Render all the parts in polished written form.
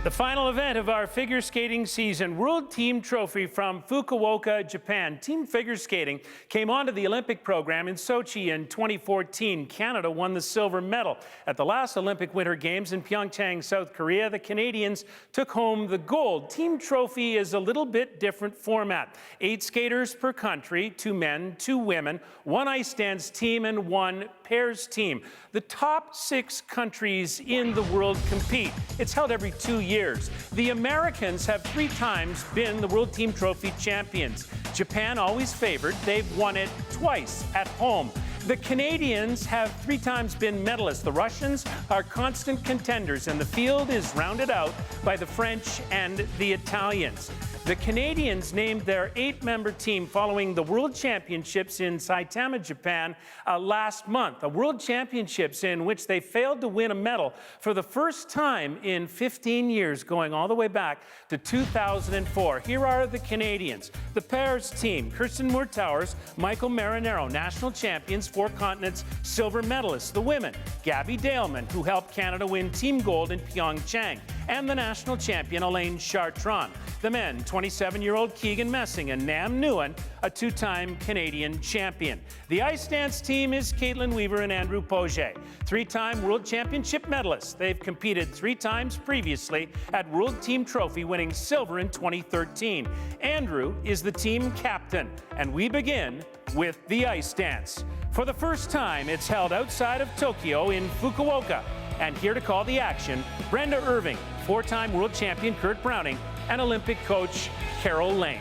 The final event of our figure skating season, World Team Trophy from Fukuoka, Japan. Team figure skating came onto the Olympic program in Sochi in 2014. Canada won the silver medal. At the last Olympic Winter Games in Pyeongchang, South Korea, the Canadians took home the gold. Team Trophy is a little bit different format. 8 skaters per country, 2 men, 2 women, 1 ice dance team, and 1 pairs team. The top 6 countries in the world compete. It's held every 2 years. The Americans have 3 times been the World Team Trophy champions. Japan always favored. They've won it twice at home. The Canadians have 3 times been medalists. The Russians are constant contenders, and the field is rounded out by the French and the Italians. The Canadians named their 8-member team following the World Championships in Saitama, Japan last month. A World Championships in which they failed to win a medal for the first time in 15 years, going all the way back to 2004. Here are the Canadians. The pairs team, Kirsten Moore-Towers, Michael Marinero, national champions, 4 continents, silver medalists. The women, Gabby Daleman, who helped Canada win team gold in Pyeongchang, and the national champion, Elaine Chartrand. The men, 27-year-old Keegan Messing and Nam Nguyen, a 2-time Canadian champion. The ice dance team is Caitlin Weaver and Andrew Poget, 3-time World Championship medalists. They've competed 3 times previously at World Team Trophy, winning silver in 2013. Andrew is the team captain, and we begin with the ice dance. For the first time, it's held outside of Tokyo in Fukuoka. And here to call the action, Brenda Irving, 4-time world champion Kurt Browning, and Olympic coach Carol Lane.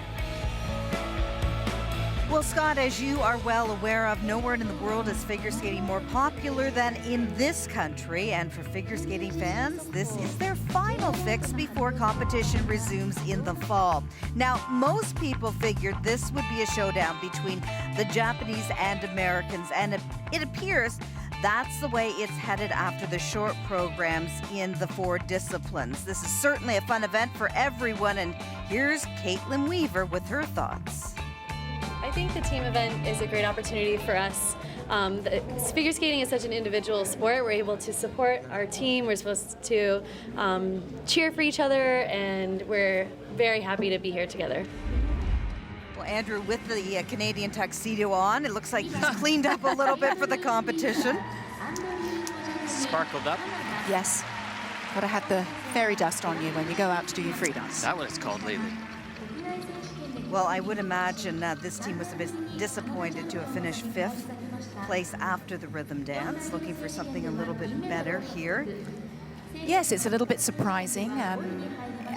Well, Scott, as you are well aware of, nowhere in the world is figure skating more popular than in this country. And for figure skating fans, this is their final fix before competition resumes in the fall. Now, most people figured this would be a showdown between the Japanese and Americans, and it appears that's the way it's headed after the short programs in the 4 disciplines. This is certainly a fun event for everyone, and here's Caitlin Weaver with her thoughts. I think the team event is a great opportunity for us. Figure skating is such an individual sport. We're able to support our team. We're supposed to cheer for each other, and we're very happy to be here together. Well, Andrew, with the Canadian tuxedo on, it looks like he's cleaned up a little bit for the competition. Sparkled up. Yes. Got to have the fairy dust on you when you go out to do your free dance. Is that what it's called lately? Well, I would imagine this team was a bit disappointed to have finished 5th place after the rhythm dance, looking for something a little bit better here. Yes, it's a little bit surprising.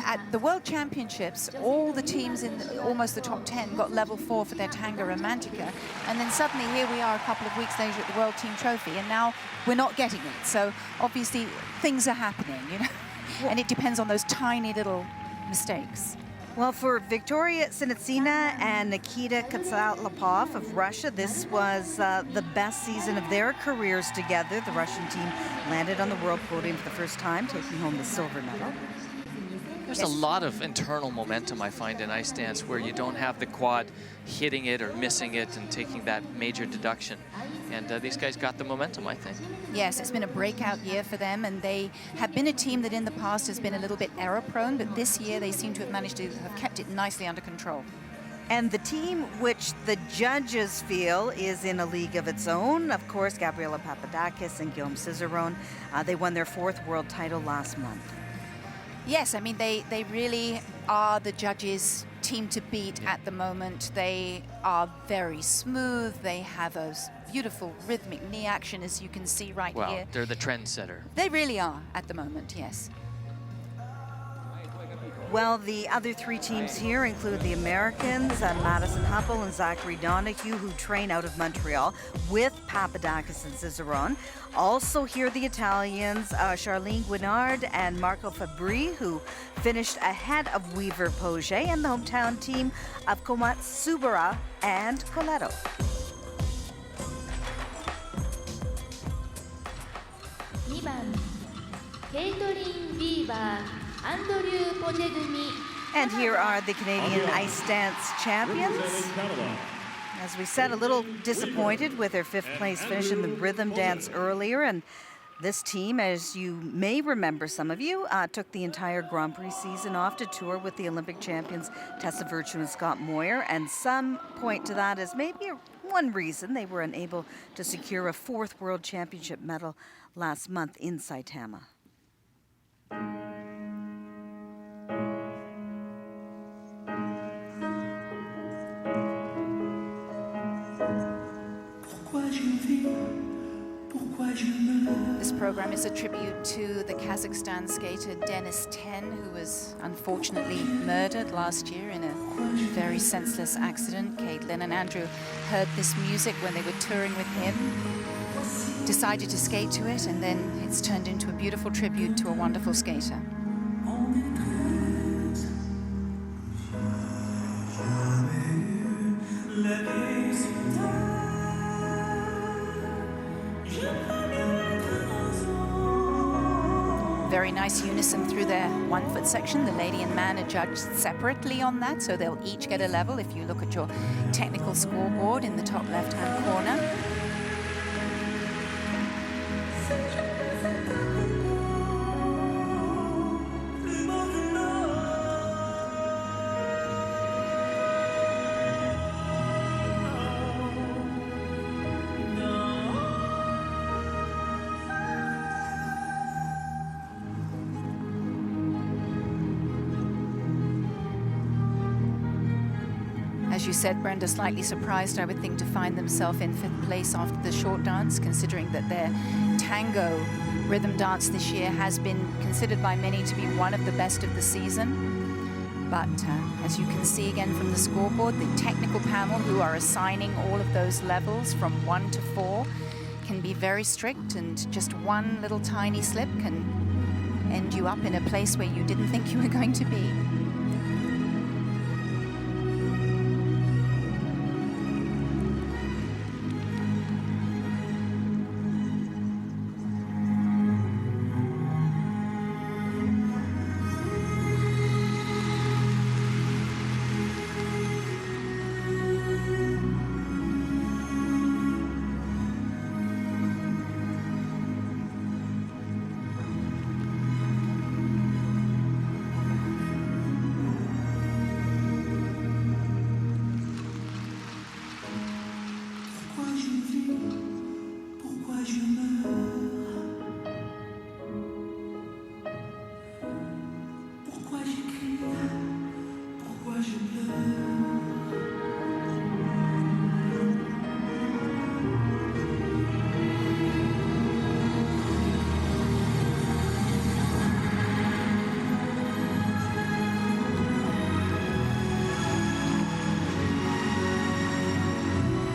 At the World Championships, all the teams in almost the top 10 got level 4 for their Tanga Romantica, and then suddenly here we are a couple of weeks later at the World Team Trophy, and now we're not getting it. So obviously things are happening, you know, and it depends on those tiny little mistakes. Well, for Victoria Sinitsina and Nikita Katsalapov of Russia, this was the best season of their careers together. The Russian team landed on the world podium for the first time, taking home the silver medal. There's a lot of internal momentum, I find, in ice dance where you don't have the quad hitting it or missing it and taking that major deduction. And these guys got the momentum, I think. Yes, it's been a breakout year for them, and they have been a team that in the past has been a little bit error-prone, but this year they seem to have managed to have kept it nicely under control. And the team which the judges feel is in a league of its own, of course, Gabriela Papadakis and Guillaume Cizeron. They won their 4th world title last month. Yes, I mean, they really are the judges' team to beat at the moment. They are very smooth. They have a beautiful rhythmic knee action, as you can see right here. Well, they're the trendsetter. They really are at the moment, yes. Well, the other 3 teams here include the Americans, Madison Huppel and Zachary Donahue, who train out of Montreal with Papadakis and Cizeron. Also here the Italians, Charlene Guinard and Marco Fabri, who finished ahead of Weaver Poget, and the hometown team of Komatsubara and Coletto. And here are the Canadian ice dance champions. As we said, a little disappointed with their 5th place finish in the rhythm dance earlier, and This team, as you may remember, some of you, took the entire Grand Prix season off to tour with the Olympic champions Tessa Virtue and Scott Moir, and some point to that as maybe one reason they were unable to secure a 4th World Championship medal last month in Saitama. This program is a tribute to the Kazakhstan skater Denis Ten, who was unfortunately murdered last year in a very senseless accident. Caitlin and Andrew heard this music when they were touring with him, decided to skate to it, and then it's turned into a beautiful tribute to a wonderful skater. Very nice unison through their 1-foot section. The lady and man are judged separately on that, so they'll each get a level if you look at your technical scoreboard in the top left-hand corner. As you said, Brenda, slightly surprised, I would think, to find themselves in 5th place after the short dance, considering that their tango rhythm dance this year has been considered by many to be one of the best of the season. But as you can see again from the scoreboard, the technical panel, who are assigning all of those levels from 1 to 4, can be very strict, and just one little tiny slip can end you up in a place where you didn't think you were going to be.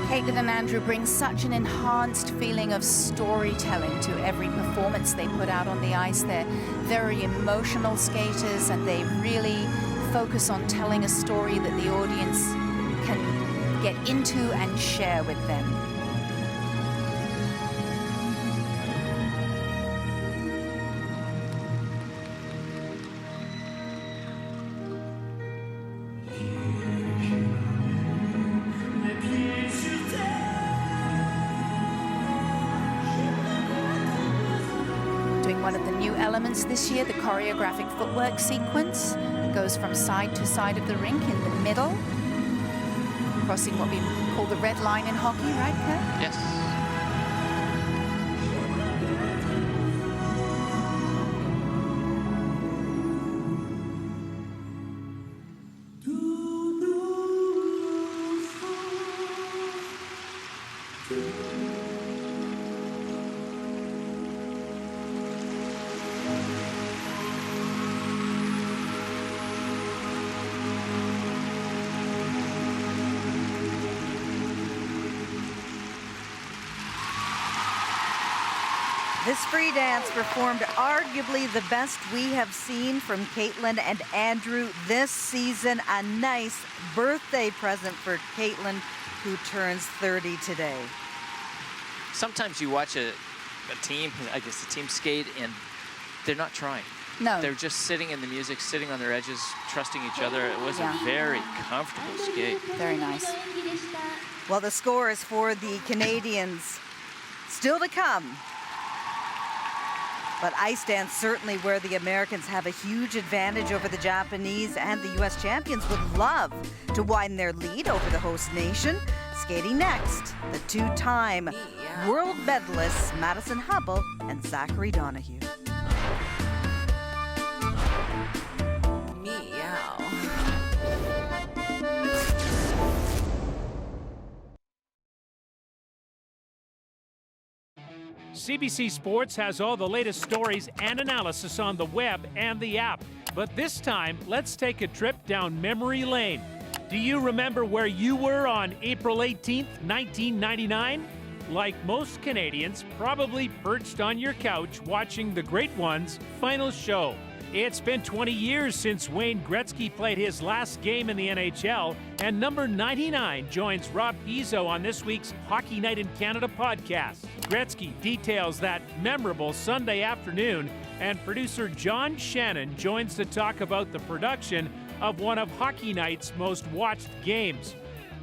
Caitlin and Andrew bring such an enhanced feeling of storytelling to every performance they put out on the ice. They're very emotional skaters, and they really focus on telling a story that the audience can get into and share with them. One of the new elements this year, the choreographic footwork sequence. It goes from side to side of the rink in the middle, crossing what we call the red line in hockey, right, Kurt? Yes. This free dance performed arguably the best we have seen from Caitlin and Andrew this season. A nice birthday present for Caitlin, who turns 30 today. Sometimes you watch a team, I guess a team skate, and they're not trying. No. They're just sitting in the music, sitting on their edges, trusting each other. It was a very comfortable skate. Very nice. Well, the scores for the Canadians still to come. But ice dance certainly where the Americans have a huge advantage over the Japanese, and the U.S. champions would love to widen their lead over the host nation. Skating next, the two-time world medalists Madison Hubble and Zachary Donahue. CBC Sports has all the latest stories and analysis on the web and the app. But this time, let's take a trip down memory lane. Do you remember where you were on April 18th, 1999? Like most Canadians, probably perched on your couch watching the Great One's final show. It's been 20 years since Wayne Gretzky played his last game in the NHL, and number 99 joins Rob Pizzo on this week's Hockey Night in Canada podcast. Gretzky details that memorable Sunday afternoon, and producer John Shannon joins to talk about the production of one of Hockey Night's most watched games.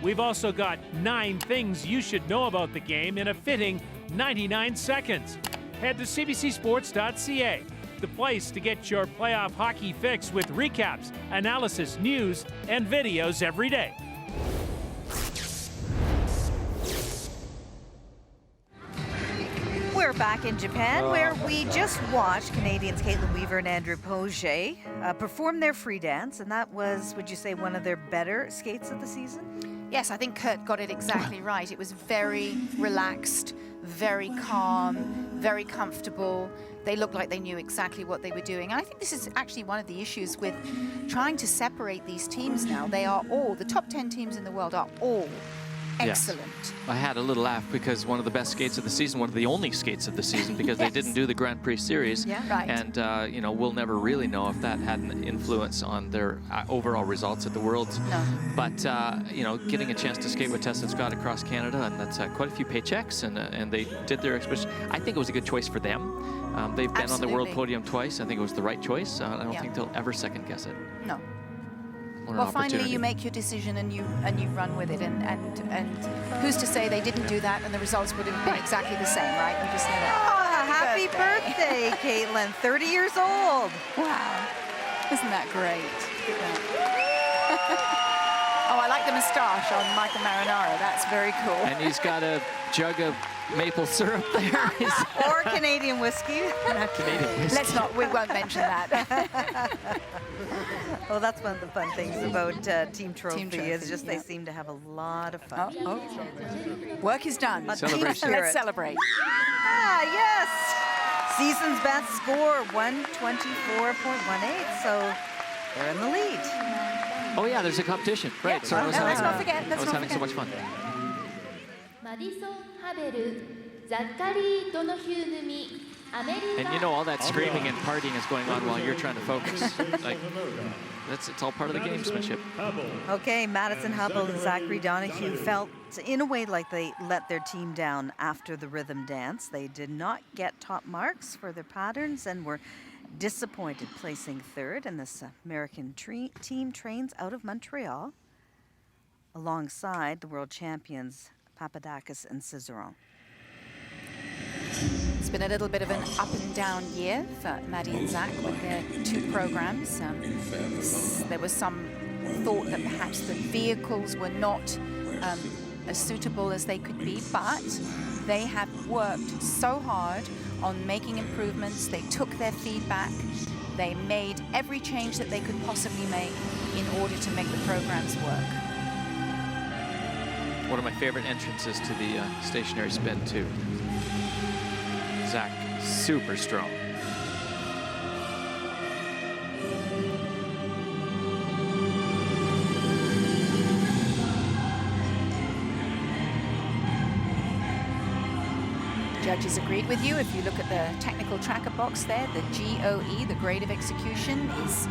We've also got 9 things you should know about the game in a fitting 99 seconds. Head to cbcsports.ca, the place to get your playoff hockey fix with recaps, analysis, news, and videos every day. We're back in Japan, where we just watched Canadians Caitlin Weaver and Andrew Pogier perform their free dance, and that was, would you say, one of their better skates of the season? Yes, I think Kurt got it exactly right. It was very relaxed, very calm, very comfortable. They looked like they knew exactly what they were doing. And I think this is actually one of the issues with trying to separate these teams now. They are all, the top 10 teams in the world are all excellent. Yes. I had a little laugh because one of the best skates of the season, one of the only skates of the season, because Yes. they didn't do the Grand Prix series. Yeah. Right. And, you know, we'll never really know if that had an influence on their overall results at the Worlds. No. But, you know, getting a chance to skate with Tess and Scott across Canada, and that's quite a few paychecks, and they did their exhibition. I think it was a good choice for them. They've been on the world Absolutely. podium twice. I think it was the right choice. I don't Yeah. think they'll ever second guess it. No. What an Well, finally opportunity. you make your decision and you run with it, and who's to say they didn't do that and the results would have been exactly the same, right? You just never. Oh, happy birthday, Caitlin. 30 years old. Wow, isn't that great? Look at that. Oh, I like the moustache on Michael Marinaro. That's very cool. And he's got a jug of maple syrup there. Or Canadian whiskey. Canadian whiskey. Let's not. We won't mention that. Well, that's one of the fun things about Team Trophy, Trophy, is just they yeah. seem to have a lot of fun. Oh. Work is done. A team Celebration. spirit. Let's celebrate. Ah, yes. Season's best score, 124.18. So they're in the lead. Oh yeah, there's a competition. Right. Yeah. So I was Let's having, not forget. I Let's was not having so forget. much fun. マディソン・ハベル、ザッカリー・ドノヒュー組、アメリカ。 And you know all that screaming and partying is going on while you're trying to focus. Like, it's all part of the gamesmanship. Okay, Madison Hubble and Zachary Donahue felt in a way like they let their team down after the rhythm dance. They did not get top marks for their patterns and were disappointed, placing third. And this American team trains out of Montreal alongside the world champions Papadakis and Cizeron. It's been a little bit of an up and down year for Maddie and Zach with their 2 programs. There was some thought that perhaps the vehicles were not as suitable as they could be, but they have worked so hard on making improvements. They took their feedback. They made every change that they could possibly make in order to make the programs work. One of my favorite entrances to the stationary spin too. Zach, super strong. Judges agreed with you. If you look at the technical tracker box there, the GOE, the grade of execution, is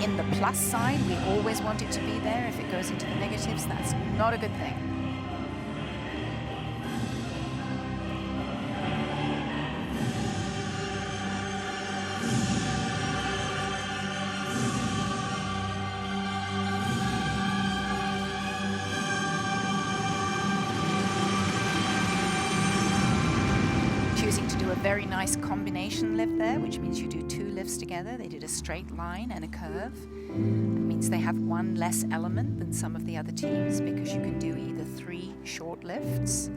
in the plus side. We always want it to be there. If it goes into the negatives, that's not a good thing. Choosing to do a very nice combination lift there, which means you do 2 lifts together. They did a straight line and a curve. It means they have 1 less element than some of the other teams because you can do either 3 short lifts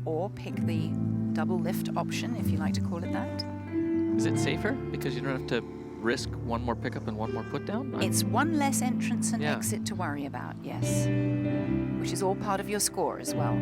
or pick the double lift option, if you like to call it that. Is it safer because you don't have to risk 1 more pickup and 1 more put down? It's 1 less entrance and exit to worry about, yes, which is all part of your score as well.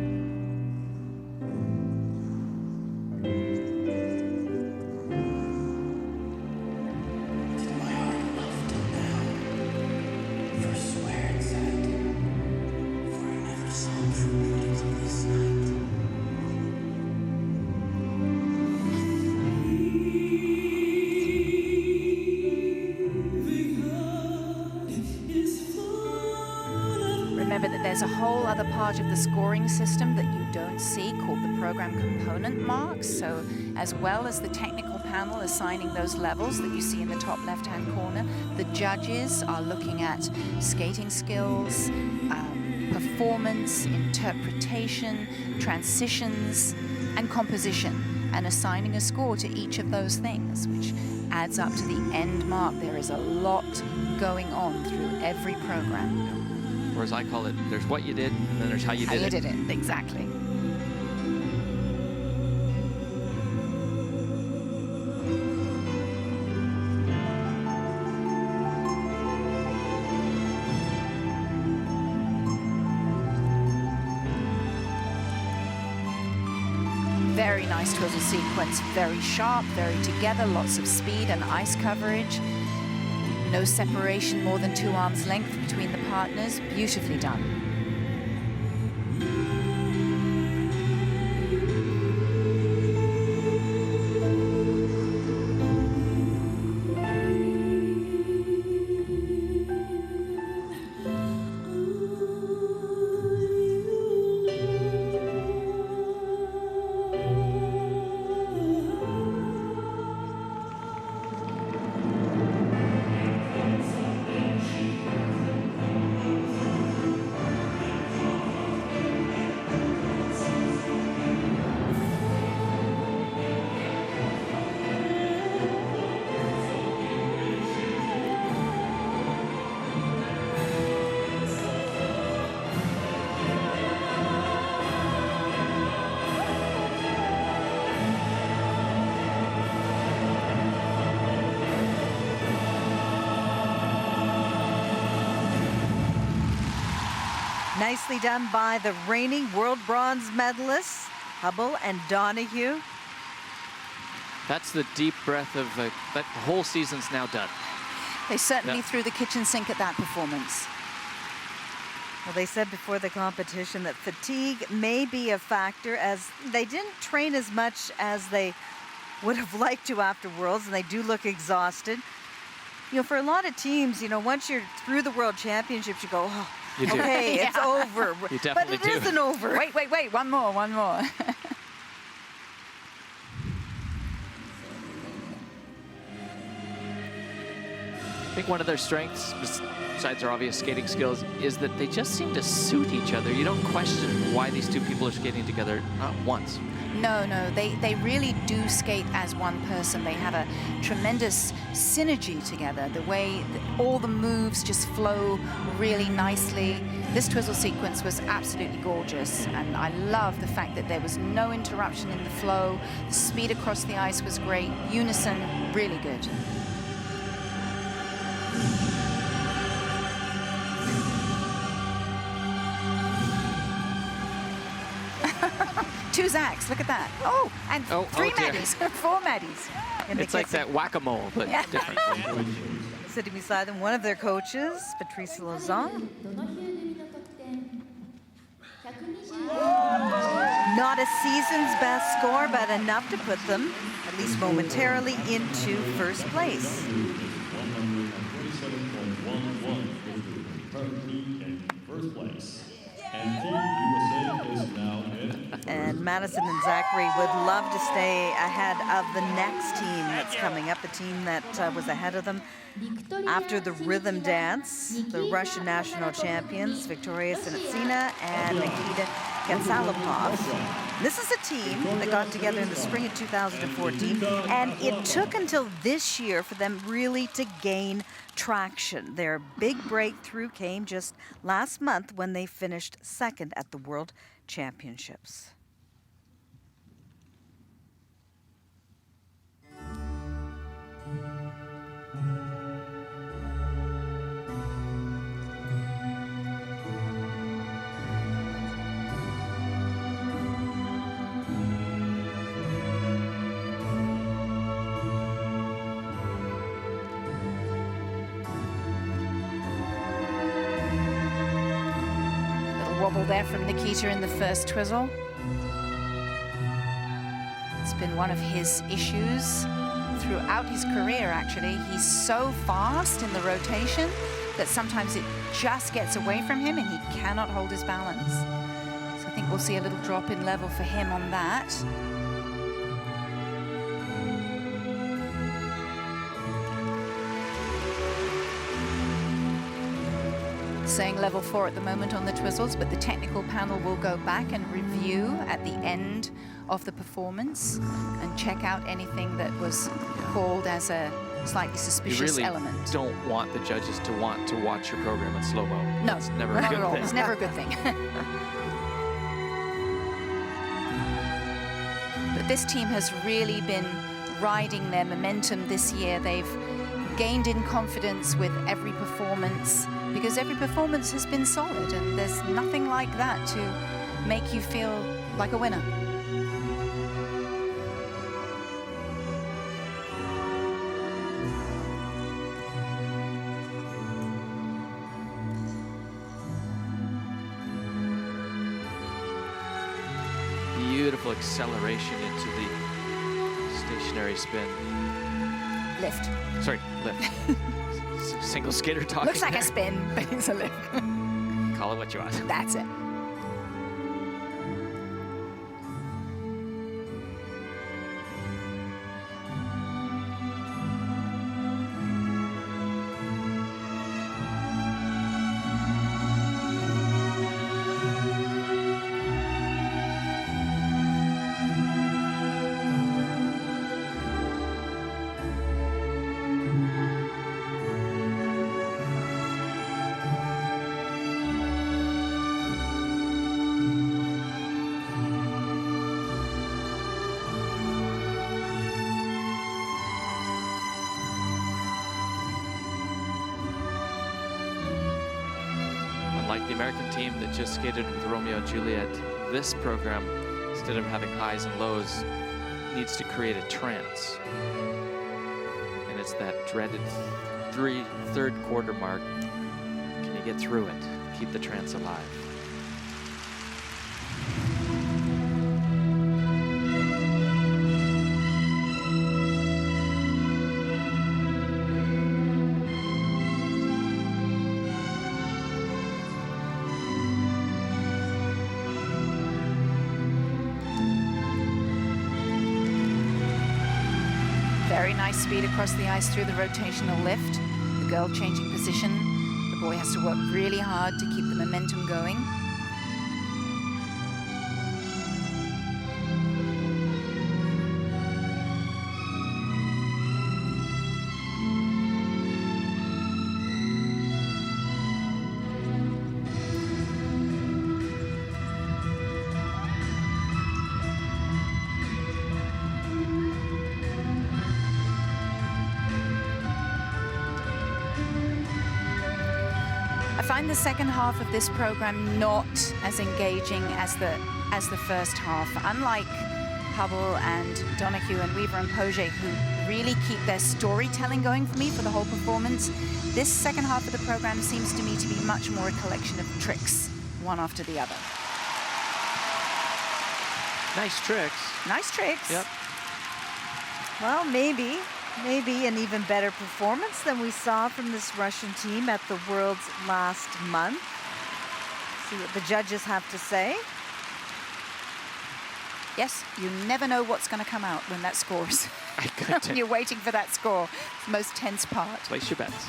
Remember that there's a whole other part of the scoring system that you don't see called the program component marks. So as well as the technical panel assigning those levels that you see in the top left-hand corner, the judges are looking at skating skills, performance, interpretation, transitions, and composition, and assigning a score to each of those things, which adds up to the end mark. There is a lot going on through every program. Or as I call it, there's what you did, and then there's how you did it. How you did it, exactly. Very nice twizzle sequence, very sharp, very together, lots of speed and ice coverage. No separation more than 2 arms length between the partners. Beautifully done. Nicely done by the reigning world bronze medalists, Hubble and Donahue. That's the deep breath of that whole season's now done. They certainly threw the kitchen sink at that performance. Well, they said before the competition that fatigue may be a factor, as they didn't train as much as they would have liked to after Worlds, and they do look exhausted. You know, for a lot of teams, you know, once you're through the World Championships, you go, oh, You do. okay, it's over. You definitely but it isn't over. Wait, one more. I think one of their strengths, besides their obvious skating skills, is that they just seem to suit each other. You don't question why these 2 people are skating together, not once. No, they really do skate as one person. They have a tremendous synergy together. The way that all the moves just flow really nicely. This twizzle sequence was absolutely gorgeous, and I love the fact that there was no interruption in the flow. The speed across the ice was great. Unison, really good. Two Zacks, look at that. Oh, and 3 Maddies, 4 Maddies. It's like that whack-a-mole, but different. Sitting beside them, one of their coaches, Patrice Lauzon. Not a season's best score, but enough to put them, at least momentarily, into first place. And Madison and Zachary would love to stay ahead of the next team that's coming up, the team that was ahead of them after the rhythm dance, the Russian national champions, Victoria Sinitsina and Nikita Ketsalapov. This is a team that got together in the spring of 2014, and it took until this year for them really to gain traction. Their big breakthrough came just last month when they finished second at the World Championships. Wobble there from Nikita in the first twizzle. It's been one of his issues throughout his career, actually. He's so fast in the rotation that sometimes it just gets away from him and he cannot hold his balance. So I think we'll see a little drop in level for him on that. Saying level 4 at the moment on the twizzles, but the technical panel will go back and review at the end of the performance and check out anything that was called as a slightly suspicious element. You really don't want the judges to want to watch your program in slow-mo. No, it's never not a good at all. thing. It's never a good thing. But this team has really been riding their momentum this year. They've gained in confidence with every performance, because every performance has been solid, and there's nothing like that to make you feel like a winner. Beautiful acceleration into the stationary spin. Lift. Sorry, lift. Single skater talking. Looks like a spin, but it's a lift. Call it what you want. That's it. Like the American team that just skated with Romeo and Juliet, this program, instead of having highs and lows, needs to create a trance. And it's that dreaded third quarter mark. Can you get through it? Keep the trance alive. Very nice speed across the ice through the rotational lift. The girl changing position. The boy has to work really hard to keep the momentum going. I find the second half of this program not as engaging as the first half. Unlike Hubble and Donahue and Weaver and Poget, who really keep their storytelling going for me for the whole performance, this second half of the program seems to me to be much more a collection of tricks, one after the other. Nice tricks. Nice tricks. Yep. Well, maybe an even better performance than we saw from this Russian team at the Worlds last month. See what the judges have to say. Yes, you never know what's going to come out when that scores. I couldn't. You're waiting for that score. It's the most tense part. Place your bets.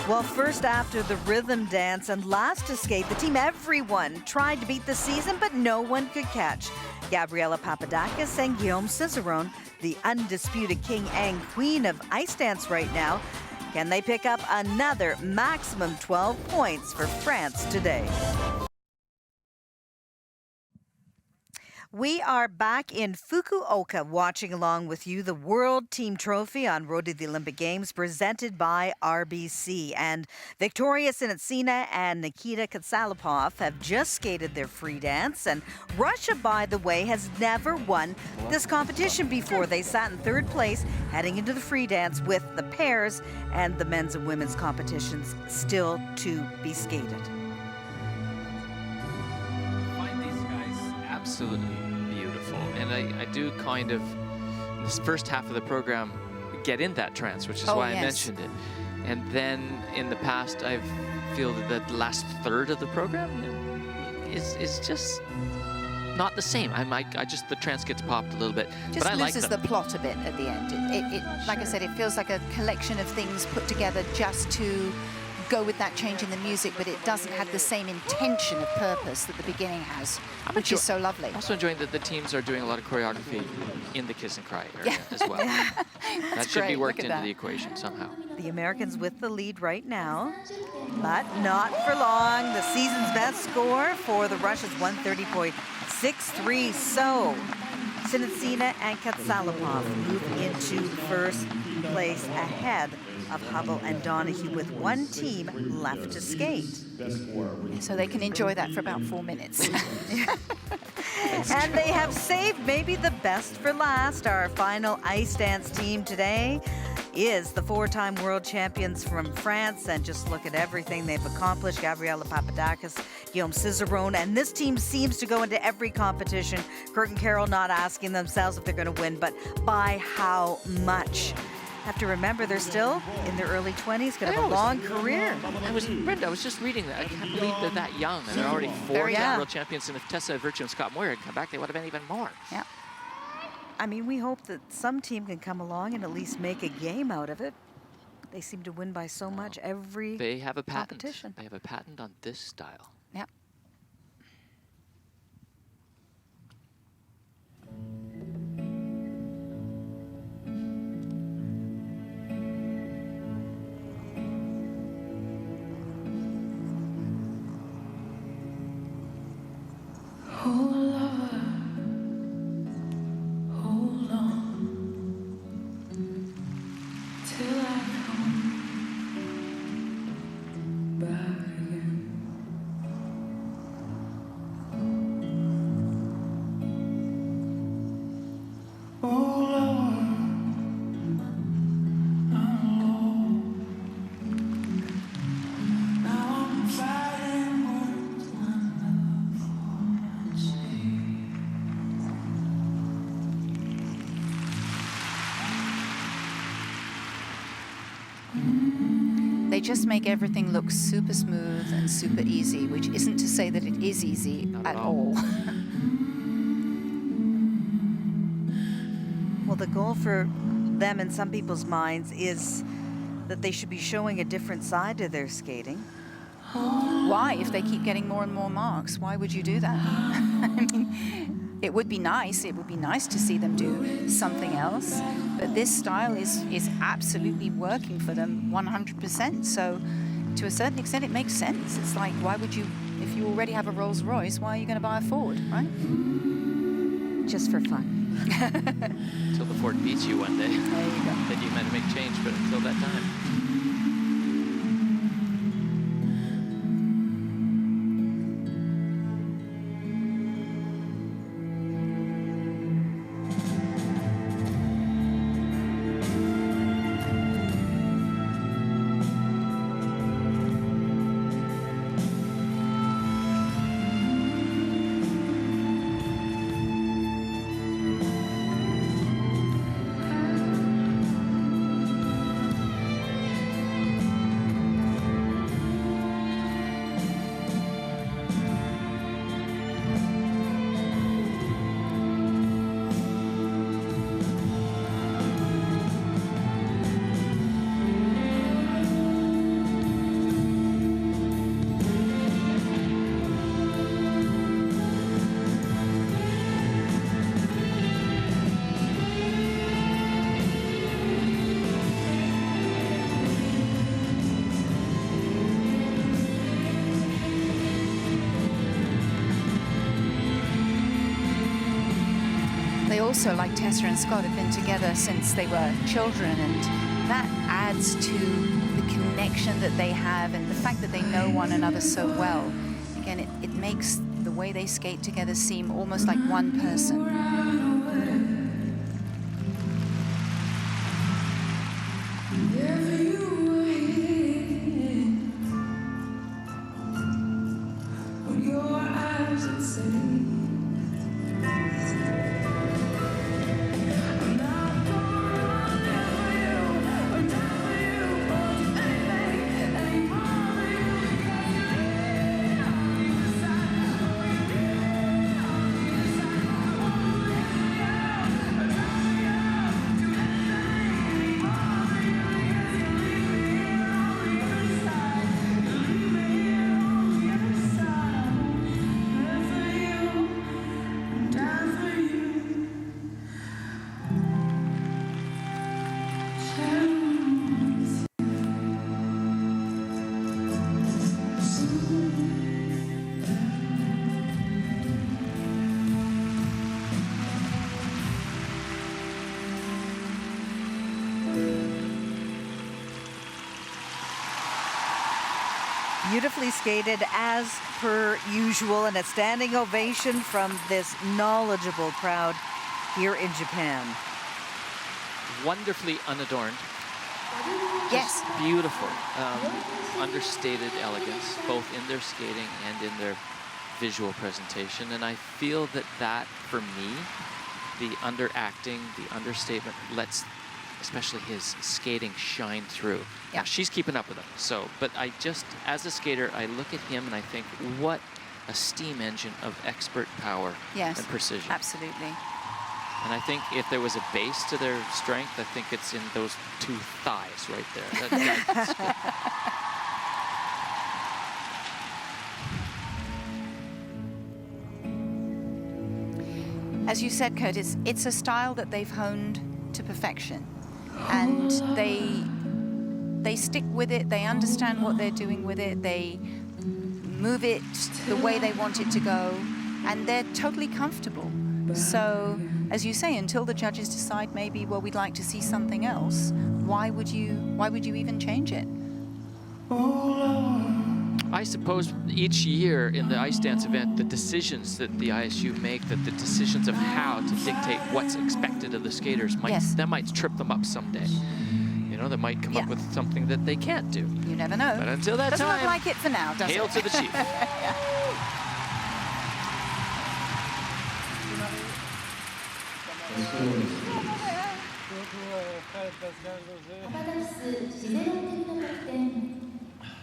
Well, first after the rhythm dance and last to skate, the team everyone tried to beat the season, but no one could catch. Gabriela Papadakis and Guillaume Cicerone, the undisputed king and queen of ice dance right now. Can they pick up another maximum 12 points for France today? We are back in Fukuoka watching along with you the World Team Trophy on Road to the Olympic Games presented by RBC. And Victoria Sinitsina and Nikita Katsalapov have just skated their free dance. And Russia, by the way, has never won this competition before. They sat in third place heading into the free dance with the pairs and the men's and women's competitions still to be skated. Absolutely beautiful, and I do kind of in this first half of the program get in that trance, which is why I mentioned it. And then in the past I've feel that the last third of the program is just not the same. I just the trance gets popped a little bit, Just but I like loses them. the plot a bit at the end. Like I said, it feels like a collection of things put together just to go with that change in the music, but it doesn't have the same intention of purpose that the beginning has, which is so lovely. Also enjoying that the teams are doing a lot of choreography in the kiss and cry area as well. That should be worked into the equation somehow. The Americans with the lead right now, but not for long. The season's best score for the Russians, 130.63. So Sinitsina and Katsalapov move into first place ahead of Hubble and Donahue with one team left to skate. So they can enjoy that for about 4 minutes. And they have saved maybe the best for last. Our final ice dance team today is the four-time world champions from France. And just look at everything they've accomplished. Gabriela Papadakis, Guillaume Cicerone. And this team seems to go into every competition. Kurt and Carol not asking themselves if they're going to win, but by how much. Have to remember they're still in their early 20s, going to have a long career. Brenda, I was just reading that. I can't believe they're that young. And they're already four-time world champions. And if Tessa Virtue and Scott Moyer had come back, they would have been even more. Yeah. I mean, we hope that some team can come along and at least make a game out of it. They seem to win by so much every They have a patent. competition. They have a patent on this style. Yeah. They just make everything look super smooth and super easy, which isn't to say that it is easy at all. Well, the goal for them in some people's minds is that they should be showing a different side to their skating. Why? If they keep getting more and more marks, why would you do that? I mean, it would be nice. It would be nice to see them do something else. But this style is absolutely working for them 100%. So to a certain extent, it makes sense. It's like, why would you, if you already have a Rolls Royce, why are you going to buy a Ford, right? Just for fun. Until the Ford beats you one day. There you go. Then you might make change, but until that time. also, like Tessa and Scott, have been together since they were children, and that adds to the connection that they have and the fact that they know one another so well. Again, it makes the way they skate together seem almost like one person. Beautifully skated as per usual, and a standing ovation from this knowledgeable crowd here in Japan. Wonderfully unadorned. Yes. Just beautiful. Understated elegance, both in their skating and in their visual presentation. And I feel that for me, the underacting, the understatement lets especially his skating shine through. Yeah. Now, she's keeping up with him. So, but I just, as a skater, I look at him and I think, what a steam engine of expert power and precision. Absolutely. And I think if there was a base to their strength, I think it's in those two thighs right there. That's good. As you said, Kurt, it's a style that they've honed to perfection, and they stick with it. They understand what they're doing with it. They move it the way they want it to go, and they're totally comfortable. So, as you say, until the judges decide maybe, well, we'd like to see something else, why would you even change it? I suppose each year in the ice dance event, the decisions that the ISU make, that the decisions of how to dictate what's expected of the skaters, that might trip them up someday. You know, they might come up with something that they can't do. You never know. But until that Doesn't time, look like it for now, does hail it? to the chief.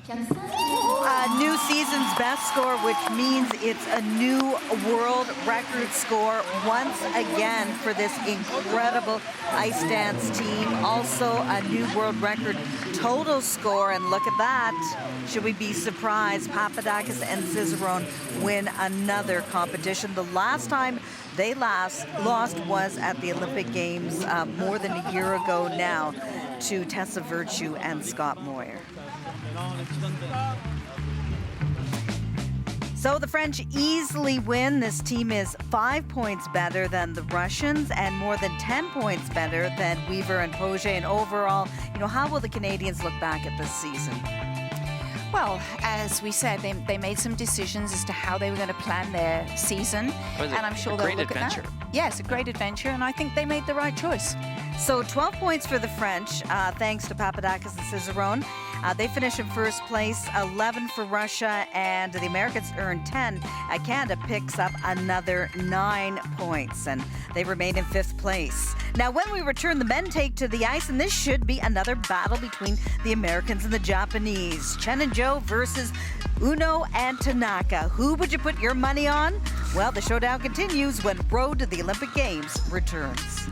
A new season's best score, which means it's a new world record score once again for this incredible ice dance team. Also a new world record total score, and look at that. Should we be surprised? Papadakis and Cicerone win another competition. The last time they lost was at the Olympic Games more than a year ago now to Tessa Virtue and Scott Moir. So the French easily win. This team is 5 points better than the Russians and more than 10 points better than Weaver and Poge. And overall, you know, how will the Canadians look back at this season? Well, as we said, they made some decisions as to how they were going to plan their season, and I'm sure they'll look at that. Yes, a great adventure, and I think they made the right choice. So 12 points for the French, thanks to Papadakis and Cicerone. They finish in first place, 11 for Russia, and the Americans earn 10. Canada picks up another 9 points, and they remain in fifth place. Now, when we return, the men take to the ice, and this should be another battle between the Americans and the Japanese. Chen and Joe versus Uno and Tanaka. Who would you put your money on? Well, the showdown continues when Road to the Olympic Games returns.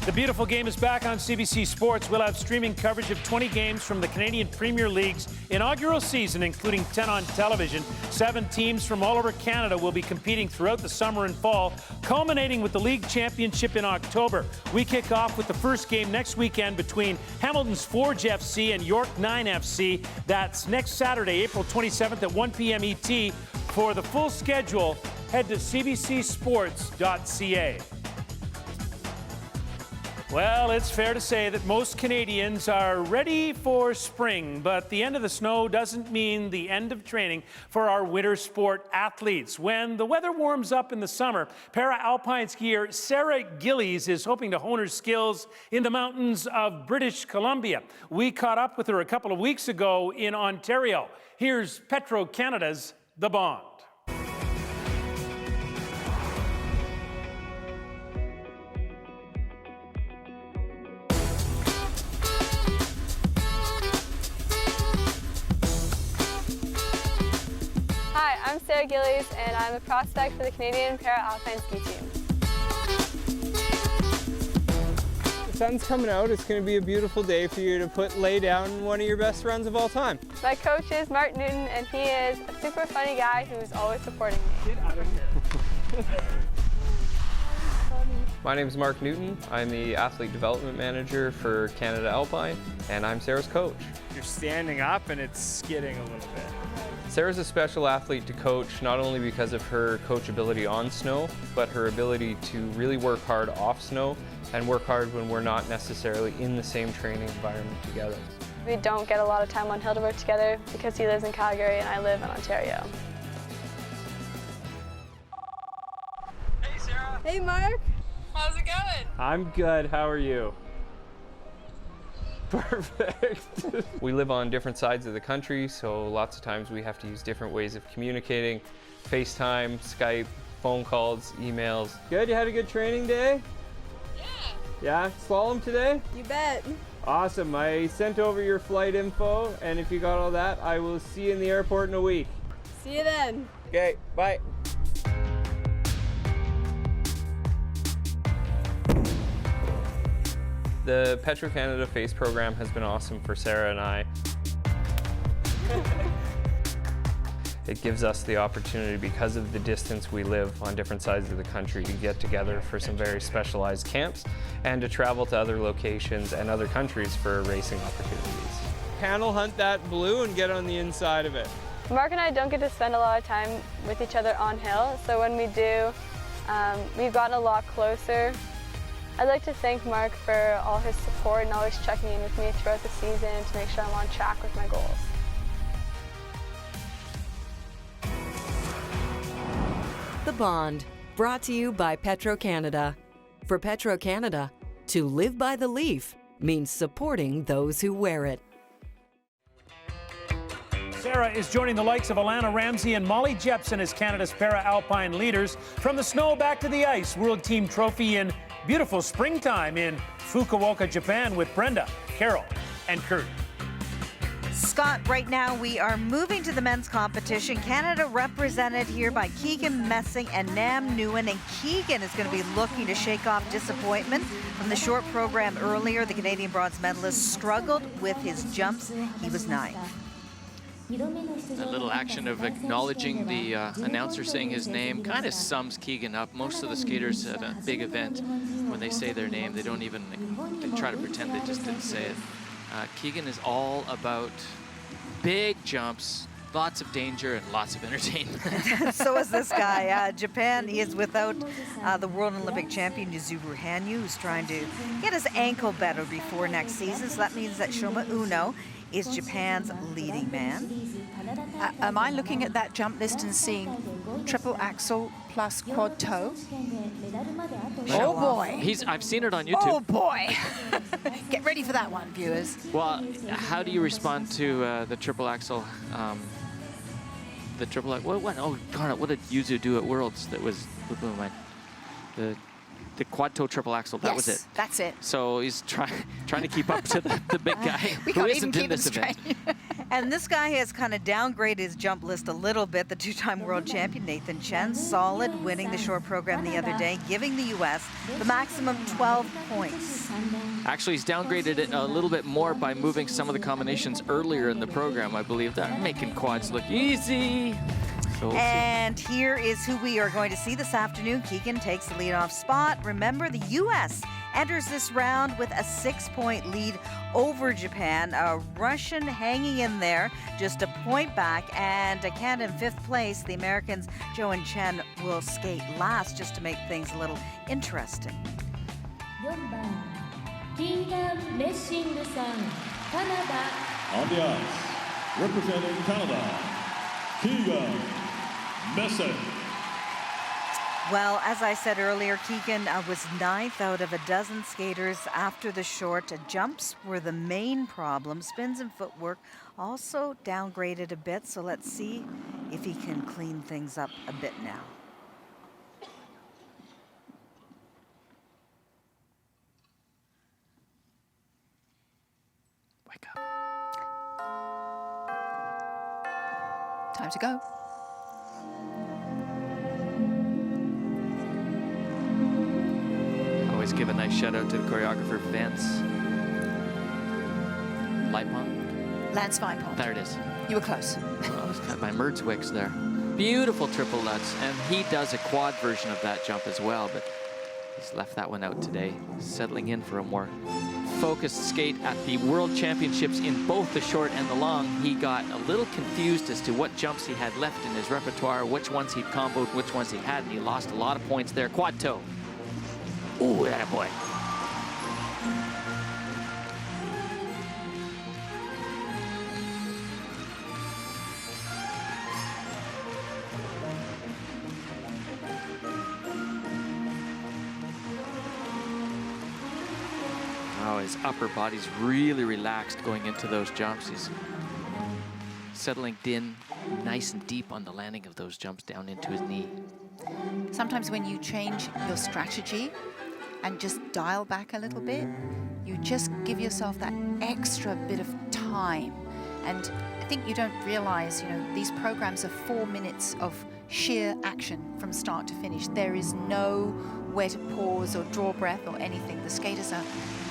The beautiful game is back on CBC Sports. We'll have streaming coverage of 20 games from the Canadian Premier League's inaugural season, including 10 on television. 7 teams from all over Canada will be competing throughout the summer and fall, culminating with the League Championship in October. We kick off with the first game next weekend between Hamilton's Forge FC and York 9 FC. That's next Saturday, April 27th at 1 p.m. ET. For the full schedule, head to cbcsports.ca. Well, it's fair to say that most Canadians are ready for spring, but the end of the snow doesn't mean the end of training for our winter sport athletes. When the weather warms up in the summer, para-alpine skier Sarah Gillies is hoping to hone her skills in the mountains of British Columbia. We caught up with her a couple of weeks ago in Ontario. Here's Petro-Canada's The Bond. Hi, I'm Sarah Gillies, and I'm a prospect for the Canadian Para-Alpine Ski Team. The sun's coming out. It's going to be a beautiful day for you to lay down one of your best runs of all time. My coach is Mark Newton, and he is a super funny guy who's always supporting me. Get out of here. My name is Mark Newton. I'm the Athlete Development Manager for Canada Alpine, and I'm Sarah's coach. You're standing up and it's skidding a little bit. Sarah's a special athlete to coach, not only because of her coachability on snow, but her ability to really work hard off snow and work hard when we're not necessarily in the same training environment together. We don't get a lot of time on hill to work together because he lives in Calgary and I live in Ontario. Hey, Sarah. Hey, Mark. How's it going? I'm good. How are you? Perfect. We live on different sides of the country, so lots of times we have to use different ways of communicating. FaceTime, Skype, phone calls, emails. Good, you had a good training day? Yeah. Yeah, slalom today? You bet. Awesome, I sent over your flight info, and if you got all that, I will see you in the airport in a week. See you then. Okay, bye. The Petro-Canada FACE program has been awesome for Sarah and I. It gives us the opportunity, because of the distance we live on different sides of the country, to get together for some very specialized camps and to travel to other locations and other countries for racing opportunities. Panel hunt that blue and get on the inside of it. Mark and I don't get to spend a lot of time with each other on hill, so when we do, we've gotten a lot closer. I'd like to thank Mark for all his support and always checking in with me throughout the season to make sure I'm on track with my goals. The Bond, brought to you by Petro-Canada. For Petro-Canada, to live by the leaf means supporting those who wear it. Sarah is joining the likes of Alana Ramsey and Molly Jepson as Canada's para-alpine leaders. From the snow back to the ice, World Team Trophy in beautiful springtime in Fukuoka, Japan, with Brenda, Carol, and Kurt. Scott, right now we are moving to the men's competition. Canada represented here by Keegan Messing and Nam Nguyen. And Keegan is going to be looking to shake off disappointment from the short program earlier. The Canadian bronze medalist struggled with his jumps. He was 9th. A little action of acknowledging the announcer saying his name kind of sums Keegan up. Most of the skaters at a big event, when they say their name, they don't even they try to pretend they just didn't say it. Keegan is all about big jumps, lots of danger, and lots of entertainment. So is this guy. Japan is without the World Olympic champion Yuzuru Hanyu, who's trying to get his ankle better before next season. So that means that Shoma Uno is Japan's leading man. Am I looking at that jump list and seeing triple axel plus quad toe? Oh boy. I've seen it on YouTube. Oh boy. Get ready for that one, viewers. Well, how do you respond to the triple axel? The triple axel. What? Oh God! What did Yuzu do at Worlds? That was blew my mind. the quad toe triple axel. That was it. That's it. So he's trying to keep up to the big guy We who can't isn't even in keep this him event. straight. And this guy has kind of downgraded his jump list a little bit. The two-time world champion, Nathan Chen, solid, winning the short program the other day, giving the U.S. the maximum 12 points. Actually, he's downgraded it a little bit more by moving some of the combinations earlier in the program, I believe. That making quads look easy. So we'll see. And here is who we are going to see this afternoon. Keegan takes the leadoff spot. Remember, the U.S. enters this round with a 6-point lead over Japan. Russian hanging in there, just a point back, and Canada in 5th place. The Americans, Zhou and Chen, will skate last just to make things a little interesting. 4番キーガン・メッシングさんカナダ On the ice, representing Canada, Keegan Messing. Well, as I said earlier, Keegan was 9th out of a dozen skaters after the short. Jumps were the main problem. Spins and footwork also downgraded a bit. So let's see if he can clean things up a bit now. Wake up. Time to go. Always give a nice shout out to the choreographer, Vance Lipon. Lance Vipont. There it is. You were close. Oh, it's got my Mertzwicks there. Beautiful triple Lutz, and he does a quad version of that jump as well, but he's left that one out today, settling in for a more focused skate at the World Championships in both the short and the long. He got a little confused as to what jumps he had left in his repertoire, which ones he'd comboed, which ones he hadn't. He lost a lot of points there. Quad toe. Ooh, that boy. Oh, his upper body's really relaxed going into those jumps. He's settling in nice and deep on the landing of those jumps down into his knee. Sometimes when you change your strategy and just dial back a little bit, you just give yourself that extra bit of time. And I think you don't realize, these programs are 4 minutes of sheer action from start to finish. There is nowhere to pause or draw breath or anything. The skaters are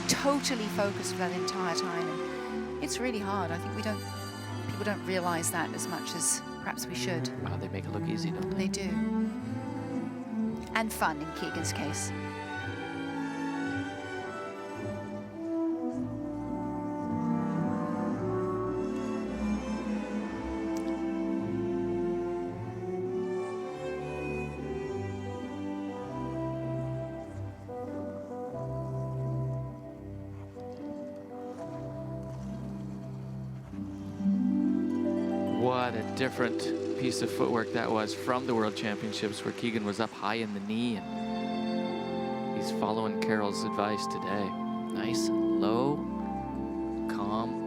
totally focused for that entire time. And it's really hard. I think people don't realize that as much as perhaps we should. Wow, they make it look easy, don't they? They do. And fun in Keegan's case. What a different piece of footwork that was from the World Championships, where Keegan was up high in the knee, and he's following Carol's advice today. Nice and low, calm.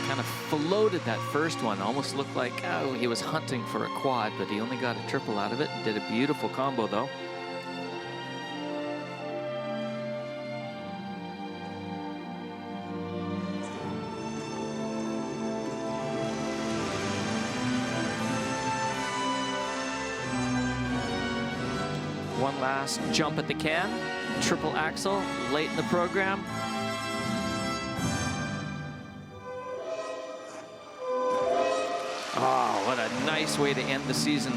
Kind of floated that first one, almost looked like, oh, he was hunting for a quad, but he only got a triple out of it. Did a beautiful combo though. One last jump at the can, triple axel late in the program. Oh, what a nice way to end the season.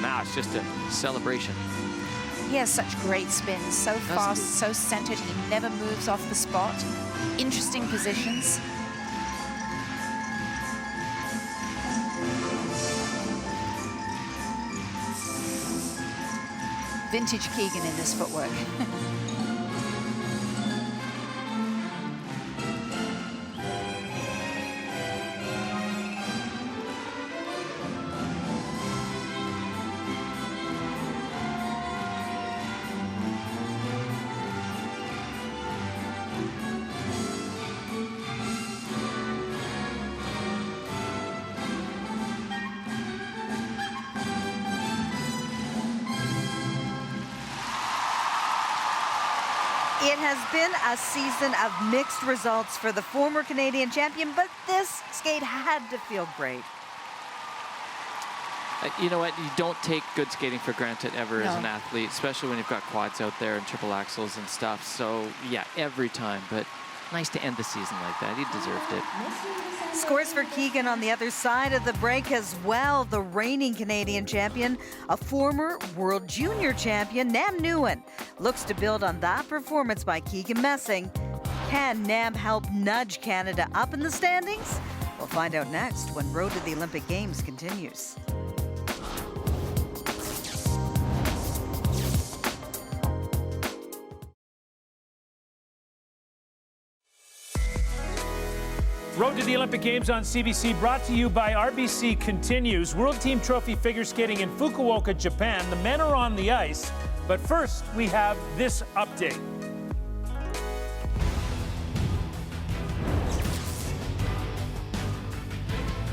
Now it's just a celebration. He has such great spins, so fast, so centered. He never moves off the spot. Interesting positions. Vintage Keegan in this footwork. It has been a season of mixed results for the former Canadian champion, but this skate had to feel great. You know what? You don't take good skating for granted ever as an athlete, especially when you've got quads out there and triple axels and stuff. So, yeah, every time. But nice to end the season like that. He deserved it. Scores for Keegan on the other side of the break as well. The reigning Canadian champion, a former World Junior champion, Nam Nguyen, looks to build on that performance by Keegan Messing. Can Nam help nudge Canada up in the standings? We'll find out next when Road to the Olympic Games continues. Road to the Olympic Games on CBC, brought to you by RBC, continues. World Team Trophy figure skating in Fukuoka, Japan. The men are on the ice, but first we have this update.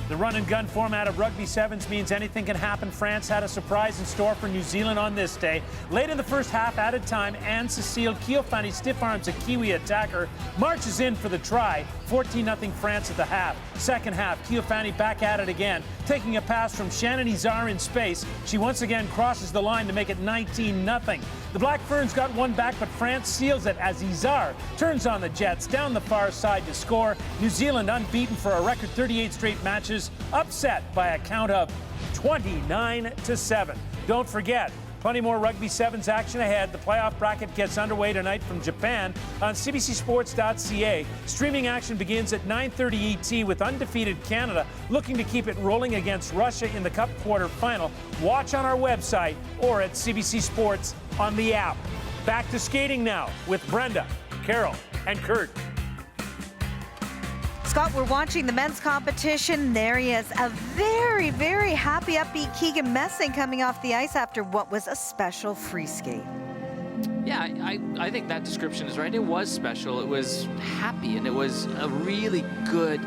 The run-and-gun format of Rugby Sevens means anything can happen. France had a surprise in store for New Zealand on this day. Late in the first half, added time, and Cecile Keofani stiff arms a Kiwi attacker, marches in for the try. 14-0 France at the half. Second half, Keofani back at it again, taking a pass from Shannon Izar in space. She once again crosses the line to make it 19-0. The Black Ferns got one back, but France seals it as Izar turns on the Jets down the far side to score. New Zealand unbeaten for a record 38 straight matches, upset by a count of 29-7. Don't forget, plenty more Rugby Sevens action ahead. The playoff bracket gets underway tonight from Japan on CBCSports.ca. Streaming action begins at 9:30 ET with undefeated Canada looking to keep it rolling against Russia in the Cup quarterfinal. Watch on our website or at CBC Sports on the app. Back to skating now with Brenda, Carol, and Kurt. Scott, we're watching the men's competition. There he is, a very, very happy, upbeat Keegan Messing coming off the ice after what was a special free skate. Yeah, I think that description is right. It was special. It was happy, and it was a really good,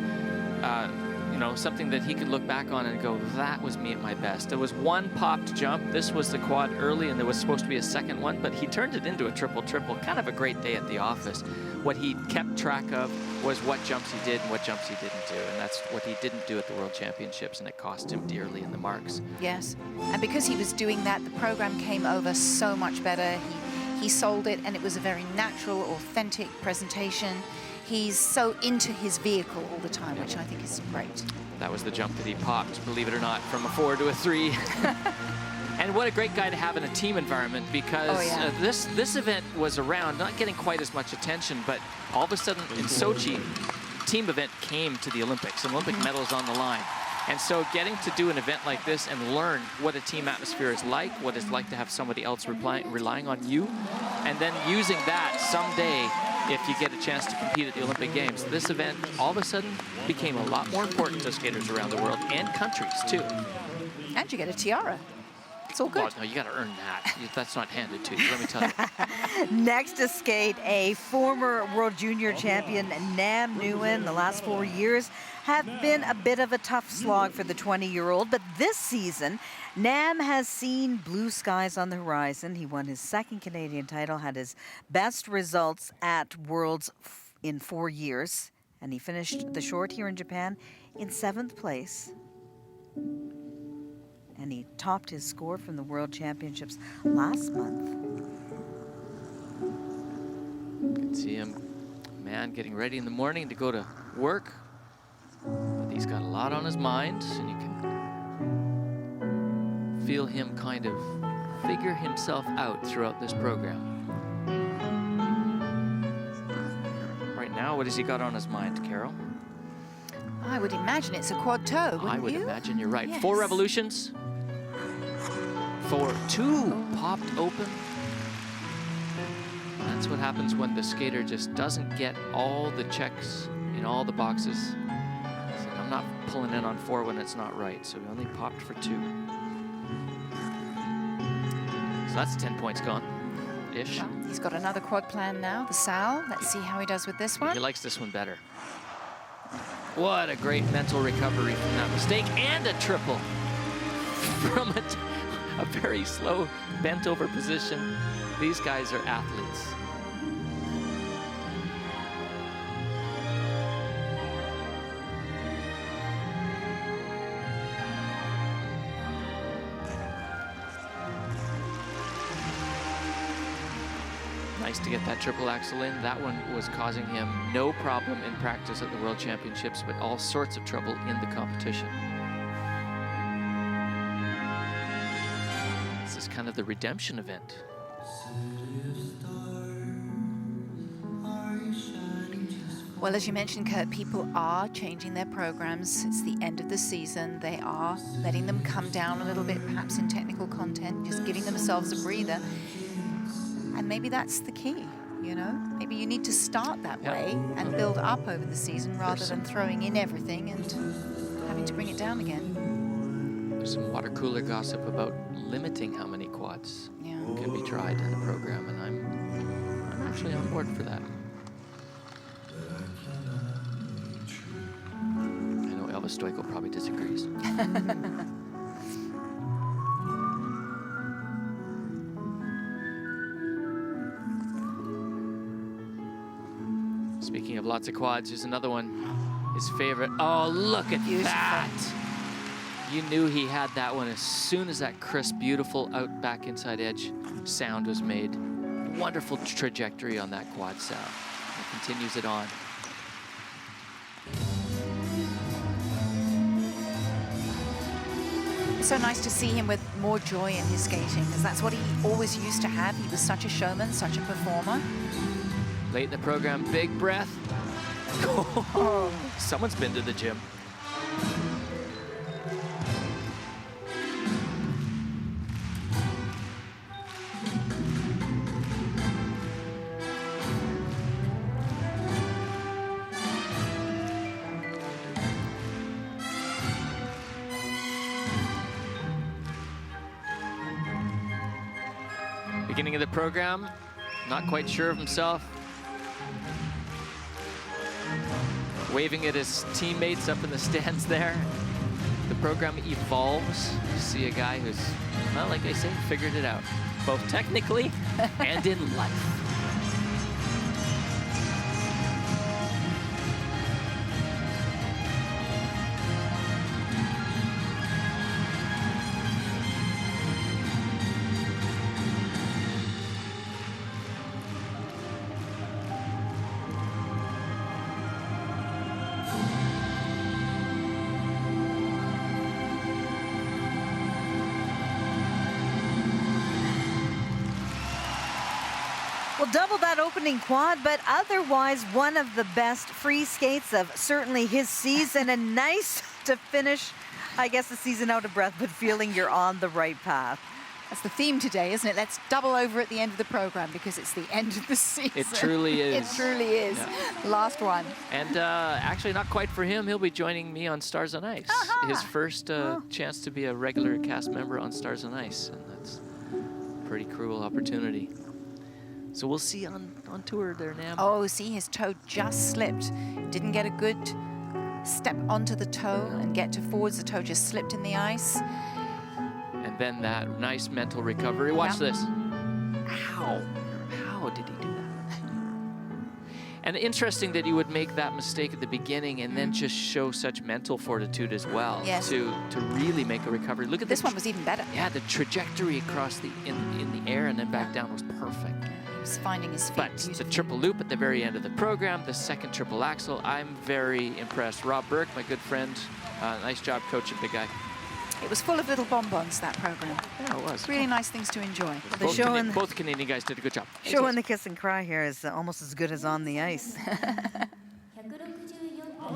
something that he could look back on and go, that was me at my best. There was one popped jump. This was the quad early, and there was supposed to be a second one, but he turned it into a triple-triple. Kind of a great day at the office. What he kept track of was what jumps he did and what jumps he didn't do, and that's what he didn't do at the World Championships, and it cost him dearly in the marks. Yes, and because he was doing that, the program came over so much better. He sold it, and it was a very natural, authentic presentation. He's so into his vehicle all the time, which I think is great. That was the jump that he popped, believe it or not, from a 4 to a 3. And what a great guy to have in a team environment, because this event was around, not getting quite as much attention, but all of a sudden in Sochi, team event came to the Olympics, and Olympic medals on the line. And so getting to do an event like this and learn what a team atmosphere is like, what it's like to have somebody else relying on you, and then using that someday if you get a chance to compete at the Olympic Games. This event all of a sudden became a lot more important to skaters around the world, and countries too. And you get a tiara. It's all good. Well, no, you got to earn that. That's not handed to you, let me tell you. Next to skate, a former World Junior champion, Nam Nguyen. The last 4 years have been a bit of a tough slog for the 20-year-old, but this season, Nam has seen blue skies on the horizon. He won his second Canadian title, had his best results at Worlds in 4 years, and he finished the short here in Japan in 7th place. And he topped his score from the World Championships last month. You can see him, man, getting ready in the morning to go to work. But he's got a lot on his mind, and you can feel him kind of figure himself out throughout this program. Right now, what has he got on his mind, Carol? I would imagine it's a quad toe, wouldn't you? I would imagine you're right. Yes. 4 revolutions. 2 popped open. That's what happens when the skater just doesn't get all the checks in all the boxes. So I'm not pulling in on 4 when it's not right, so we only popped for 2. So that's 10 points gone-ish. Well, he's got another quad plan now, the Sal. Let's see how he does with this one. He likes this one better. What a great mental recovery from that mistake, and a triple from a very slow bent over position. These guys are athletes. Nice to get that triple axel in. That one was causing him no problem in practice at the World Championships, but all sorts of trouble in the competition. This is kind of the redemption event. Well, as you mentioned, Kurt, people are changing their programs. It's the end of the season. They are letting them come down a little bit, perhaps in technical content, just giving themselves a breather. And maybe that's the key, you know? Maybe you need to start that way and build up over the season rather than throwing in everything and having to bring it down again. There's some water cooler gossip about limiting how many quads can be tried in the program, and I'm actually on board for that. I know Elvis Stoico probably disagrees. Speaking of lots of quads, here's another one. His favorite. Oh, look at that. You knew he had that one as soon as that crisp, beautiful out back inside edge sound was made. Wonderful trajectory on that quad sound. It continues it on. It's so nice to see him with more joy in his skating, because that's what he always used to have. He was such a showman, such a performer. Late in the program, big breath. Someone's been to the gym. Beginning of the program, not quite sure of himself. Waving at his teammates up in the stands there. The program evolves. You see a guy who's, well, like I say, figured it out, both technically and in life. Well, double that opening quad, but otherwise one of the best free skates of certainly his season, and nice to finish, I guess, the season out of breath, but feeling you're on the right path. That's the theme today, isn't it? Let's double over at the end of the program because it's the end of the season. It truly is. It truly is. Yeah. Last one. And actually not quite for him. He'll be joining me on Stars on Ice. His first chance to be a regular cast member on Stars on Ice. And that's a pretty cruel opportunity. So we'll see on tour there, Nam. Oh, see, his toe just slipped. Didn't get a good step onto the toe and get to forwards. The toe just slipped in the ice. And then that nice mental recovery. Watch this. Ow. How did he do that? And interesting that you would make that mistake at the beginning and then just show such mental fortitude as well. Yes. To really make a recovery. Look at this one was even better. Yeah, the trajectory across in the air and then back down was perfect. Finding his feet. But the triple loop at the very end of the program, the second triple axel, I'm very impressed. Rob Burke, my good friend, nice job coaching, big guy. It was full of little bonbons, that program. Yeah, it was. Really nice things to enjoy. Both Canadian guys did a good job. Showing the kiss and cry here is almost as good as on the ice.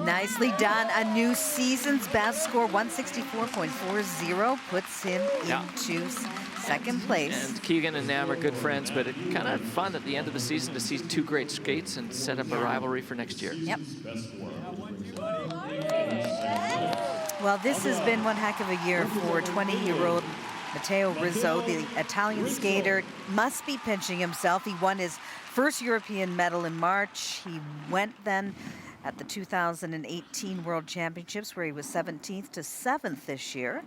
Nicely done. A new season's best score, 164.40, puts him into second place. And Keegan and Nam are good friends, but it kind of fun at the end of the season to see two great skates and set up a rivalry for next year. Yep. Well, this has been one heck of a year for 20-year-old Matteo Rizzo. The Italian skater must be pinching himself. He won his first European medal in March. He went then at the 2018 World Championships, where he was 17th to 7th this year.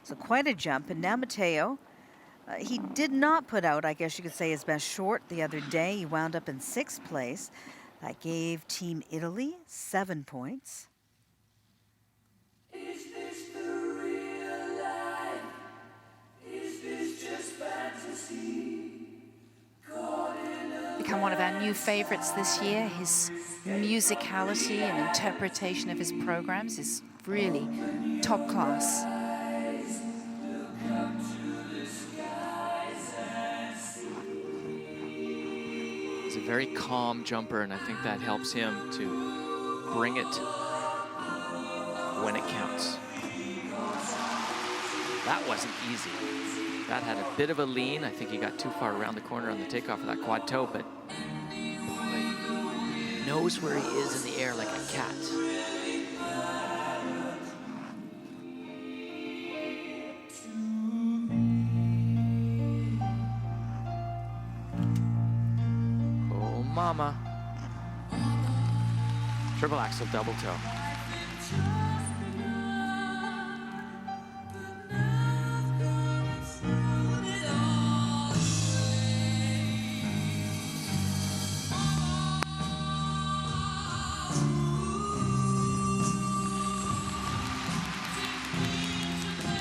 So quite a jump. And now Matteo, he did not put out, I guess you could say, his best short the other day. He wound up in 6th place. That gave Team Italy 7 points. Is this the real life? Is this just fantasy? become one of our new favorites this year. His musicality and interpretation of his programs is really top class. He's a very calm jumper, and I think that helps him to bring it when it counts. That wasn't easy. That had a bit of a lean. I think he got too far around the corner on the takeoff of that quad toe, but boy, he knows where he is in the air like a cat. Oh, mama. Triple axel double toe.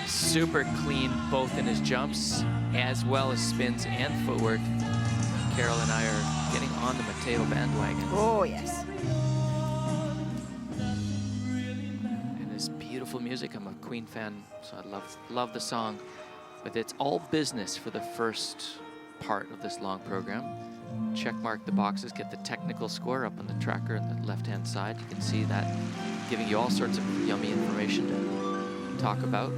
Super clean both in his jumps as well as spins and footwork. Carol and I are getting on the Mateo bandwagon. Oh, yes. And his beautiful music. I'm a Queen fan, so I love the song. But it's all business for the first part of this long program. Check mark the boxes, get the technical score up on the tracker on the left-hand side. You can see that giving you all sorts of yummy information to talk about.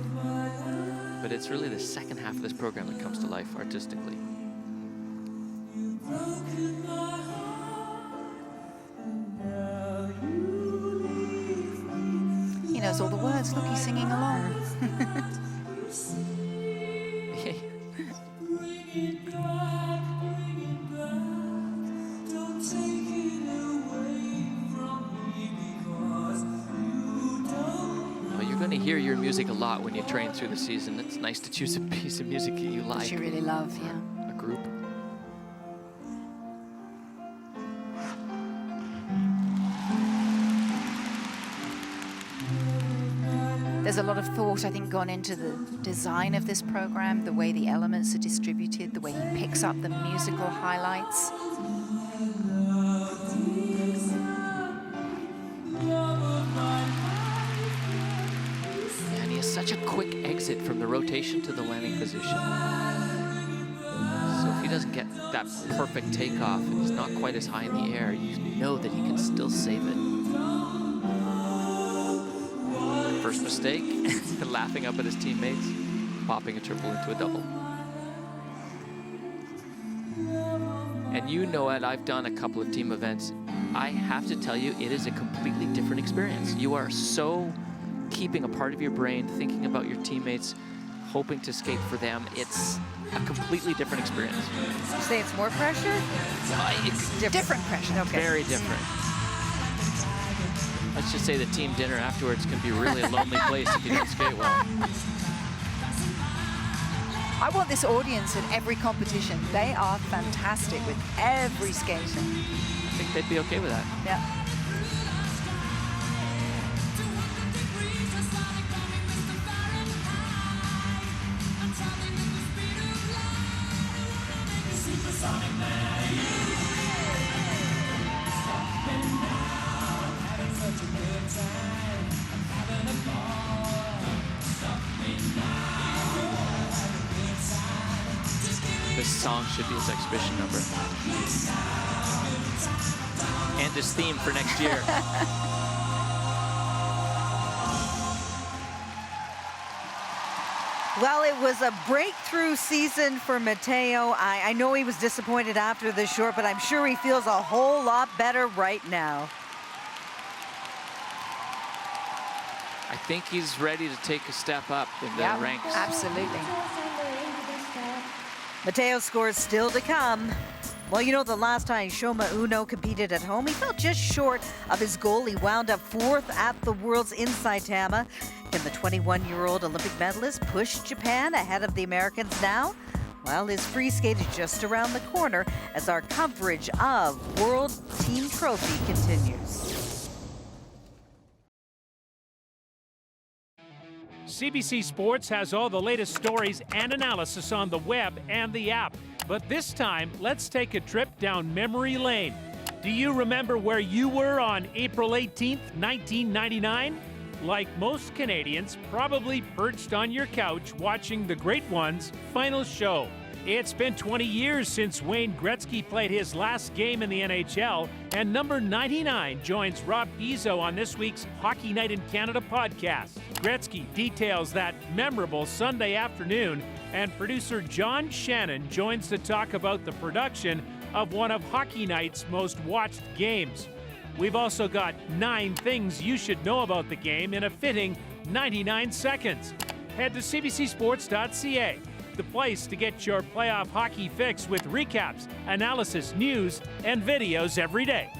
But it's really the second half of this program that comes to life artistically. He knows all the words. Look, he's singing along. You're going to hear your music a lot when you train through the season. It's nice to choose a piece of music that you like. That you really love, yeah. A group. There's a lot of thought, I think, gone into the design of this program, the way the elements are distributed, the way he picks up the musical highlights. Such a quick exit from the rotation to the landing position. So if he doesn't get that perfect takeoff and he's not quite as high in the air, you know that he can still save it. First mistake, laughing up at his teammates, popping a triple into a double. And you know it, I've done a couple of team events. I have to tell you, it is a completely different experience. You are so keeping a part of your brain, thinking about your teammates, hoping to skate for them. It's a completely different experience. You say it's more pressure? Different pressure. Okay. Very different. Let's just say the team dinner afterwards can be really a lonely place if you don't skate well. I want this audience at every competition. They are fantastic with every skater. I think they'd be okay with that. Yeah. This song should be his exhibition number. And his theme for next year. Well, it was a breakthrough season for Mateo. I know he was disappointed after the short, but I'm sure he feels a whole lot better right now. I think he's ready to take a step up in the ranks. Absolutely. Mateo's scores still to come. Well, you know, the last time Shoma Uno competed at home, he fell just short of his goal. He wound up 4th at the Worlds in Saitama. Can the 21-year-old Olympic medalist push Japan ahead of the Americans now? Well, his free skate is just around the corner as our coverage of World Team Trophy continues. CBC Sports has all the latest stories and analysis on the web and the app. But this time, let's take a trip down memory lane. Do you remember where you were on April 18th, 1999? Like most Canadians, probably perched on your couch watching the Great One's final show. It's been 20 years since Wayne Gretzky played his last game in the NHL, and number 99 joins Rob Pizzo on this week's Hockey Night in Canada podcast. Gretzky details that memorable Sunday afternoon, and producer John Shannon joins to talk about the production of one of Hockey Night's most watched games. We've also got 9 things you should know about the game in a fitting 99 seconds. Head to cbcsports.ca, the place to get your playoff hockey fix with recaps, analysis, news, and videos every day.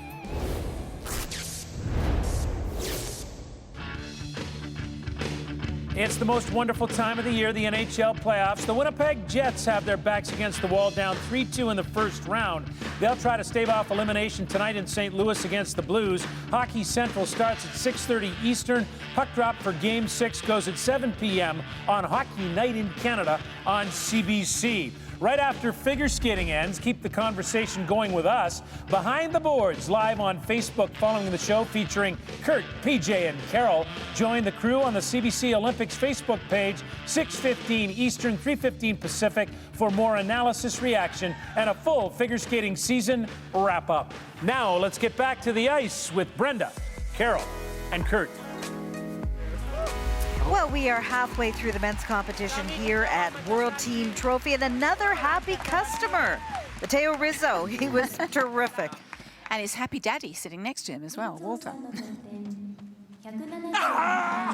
It's the most wonderful time of the year, the NHL playoffs. The Winnipeg Jets have their backs against the wall, down 3-2 in the first round. They'll try to stave off elimination tonight in St. Louis against the Blues. Hockey Central starts at 6:30 Eastern. Puck drop for Game 6 goes at 7 p.m. on Hockey Night in Canada on CBC. Right after figure skating ends, keep the conversation going with us. Behind the Boards, live on Facebook following the show, featuring Kurt, PJ, and Carol. Join the crew on the CBC Olympics Facebook page, 6:15 Eastern, 3:15 Pacific, for more analysis, reaction, and a full figure skating season wrap-up. Now, let's get back to the ice with Brenda, Carol, and Kurt. Well, we are halfway through the men's competition here at World Team Trophy, and another happy customer, Mateo Rizzo. He was terrific. And his happy daddy sitting next to him as well, Walter.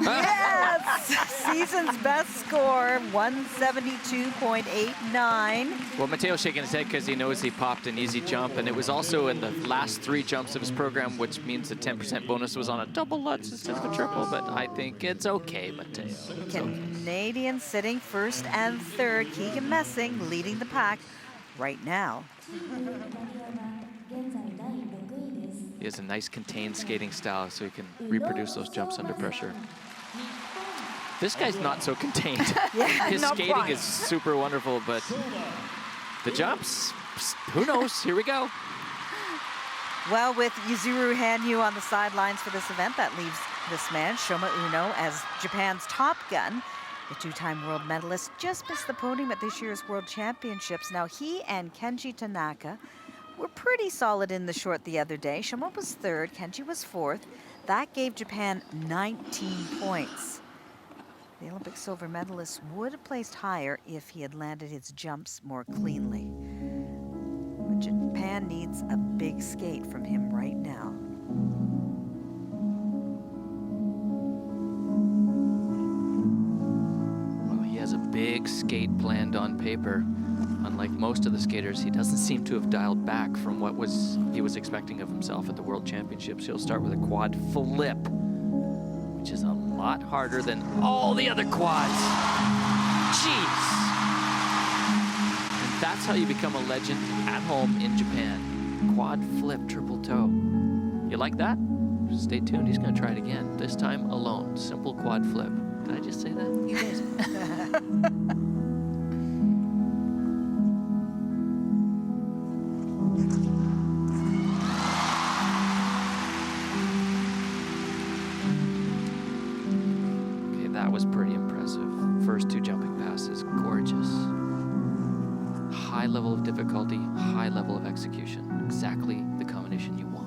Yes! Season's best score, 172.89. Well, Mateo's shaking his head because he knows he popped an easy jump, and it was also in the last 3 jumps of his program, which means the 10% bonus was on a double Lutz instead of a triple, but I think it's okay, Mateo. Canadians sitting first and third. Keegan Messing leading the pack right now. He has a nice contained skating style, so he can reproduce those jumps under pressure. This guy's not so contained. Yeah, his skating quite. is super wonderful, but the jumps, who knows? Here we go. Well, with Yuzuru Hanyu on the sidelines for this event, that leaves this man, Shoma Uno, as Japan's top gun. The 2-time world medalist just missed the podium at this year's World Championships. Now, he and Kenji Tanaka were pretty solid in the short the other day. Shoma was third, Kenji was fourth. That gave Japan 19 points. The Olympic silver medalist would have placed higher if he had landed his jumps more cleanly. But Japan needs a big skate from him right now. Well, he has a big skate planned on paper. Unlike most of the skaters, he doesn't seem to have dialed back from what he was expecting of himself at the World Championships. He'll start with a quad flip, which is a lot harder than all the other quads. Jeez. And that's how you become a legend at home in Japan. Quad flip, triple toe. You like that? Stay tuned, he's gonna try it again. This time alone, simple quad flip. Did I just say that? You did. That was pretty impressive. First 2 jumping passes, gorgeous. High level of difficulty, high level of execution. Exactly the combination you want.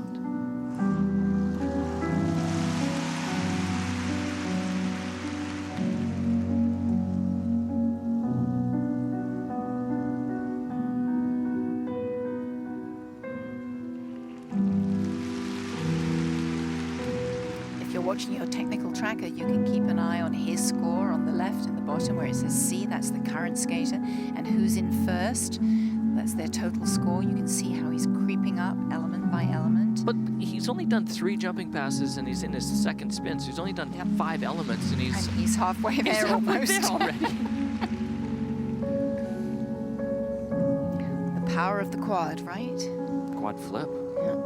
Watching your technical tracker, you can keep an eye on his score on the left and the bottom where it says C, that's the current skater, and who's in first. That's their total score. You can see how he's creeping up element by element. But he's only done 3 jumping passes and he's in his second spin, so he's only done 5 elements and he's halfway there almost. There already. The power of the quad, right? Quad flip. Yeah.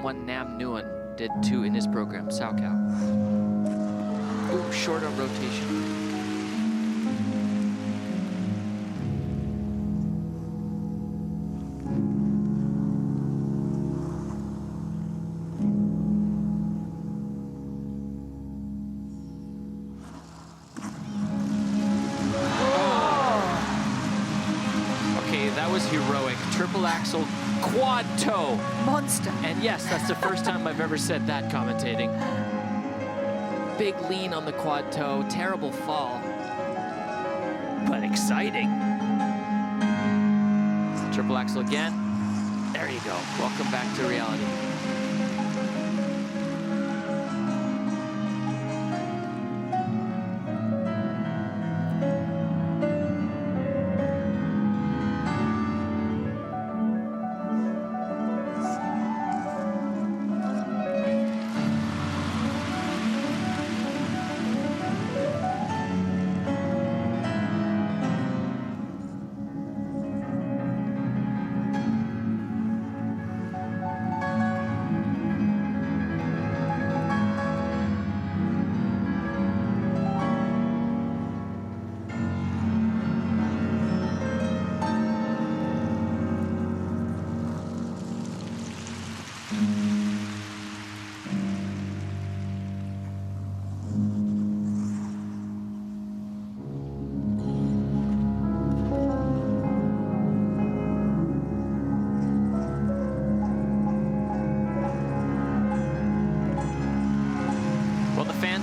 one Nam Nguyen did 2 in his program, Sao Cao. Ooh, short on rotation. Heroic. Triple axel, quad toe. Monster. And yes, that's the first time I've ever said that commentating. Big lean on the quad toe, terrible fall, but exciting. Triple axel again. There you go. Welcome back to reality.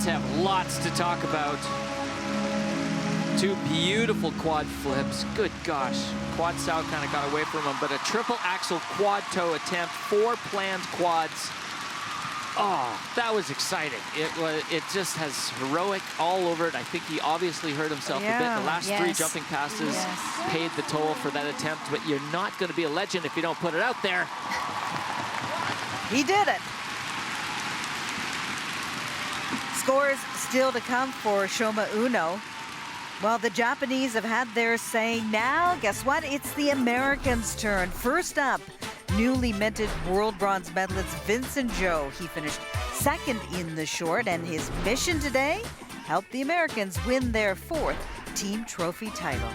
Have lots to talk about. 2 beautiful quad flips. Good gosh. Quad Sao kind of got away from him, but a triple axel quad toe attempt, 4 planned quads. Oh, that was exciting. It just has heroic all over it. I think he obviously hurt himself a bit. The last 3 jumping passes paid the toll for that attempt, but you're not going to be a legend if you don't put it out there. He did it. Scores still to come for Shoma Uno. Well, the Japanese have had their say. Now, guess what? It's the Americans' turn. First up, newly minted world bronze medalist Vincent Zhou. He finished 2nd in the short, and his mission today, help the Americans win their 4th team trophy title.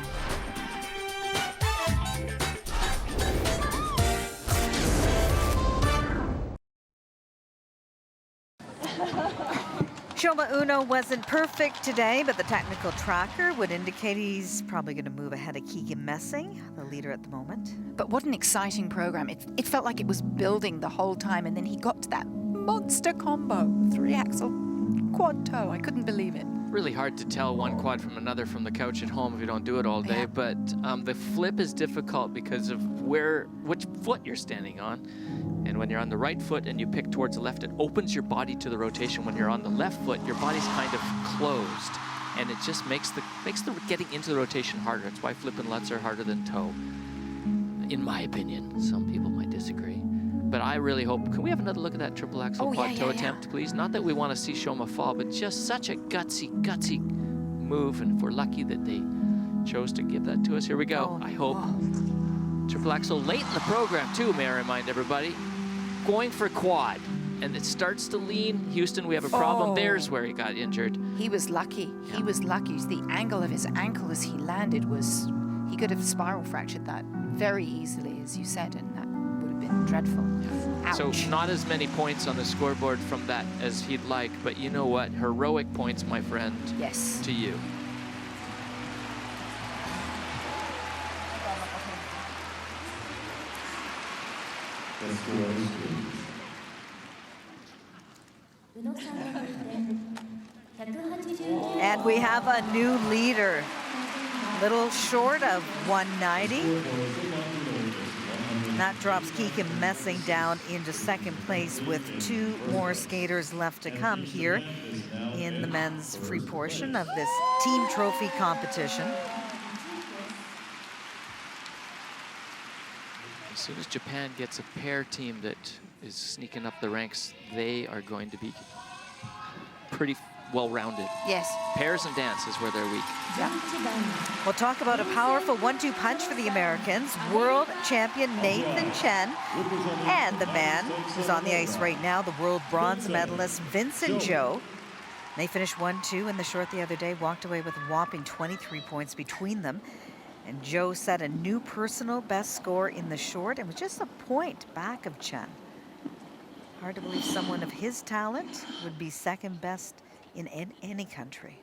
Shoma Uno wasn't perfect today, but the technical tracker would indicate he's probably going to move ahead of Keegan Messing, the leader at the moment. But what an exciting program. It felt like it was building the whole time, and then he got to that monster combo. 3 axel quad toe. I couldn't believe it. Really hard to tell one quad from another from the couch at home if you don't do it all day, but the flip is difficult because of which foot you're standing on. And when you're on the right foot and you pick towards the left, it opens your body to the rotation. When you're on the left foot, your body's kind of closed, and it just makes the getting into the rotation harder. That's why flip and Lutz are harder than toe, in my opinion. Some people might disagree, but I really hope. Can we have another look at that triple axel quad toe attempt, please? Not that we want to see Shoma fall, but just such a gutsy move, and if we're lucky that they chose to give that to us. Here we go. I hope. Triple axel late in the program too, may I remind everybody. Going for quad, and it starts to lean. Houston, we have a problem. There's where he got injured. He was lucky. He was lucky. The angle of his ankle as he landed was, he could have spiral fractured that very easily, as you said, and that would have been dreadful. Ouch. So not as many points on the scoreboard from that as he'd like, but you know what? Heroic points, my friend. Yes. To you. And we have a new leader, little short of 190. That drops Keegan Messing down into 2nd place with 2 more skaters left to come here in the men's free portion of this team trophy competition. As soon as Japan gets a pair team that is sneaking up the ranks, they are going to be pretty well-rounded. Yes. Pairs and dance is where they're weak. Yeah. We'll talk about a powerful 1-2 punch for the Americans. World champion Nathan Chen and the man who's on the ice right now, the world bronze medalist Vincent Zhou. They finished 1-2 in the short the other day, walked away with a whopping 23 points between them. And Zhou set a new personal best score in the short and was just a point back of Chen. Hard to believe someone of his talent would be second best in any country.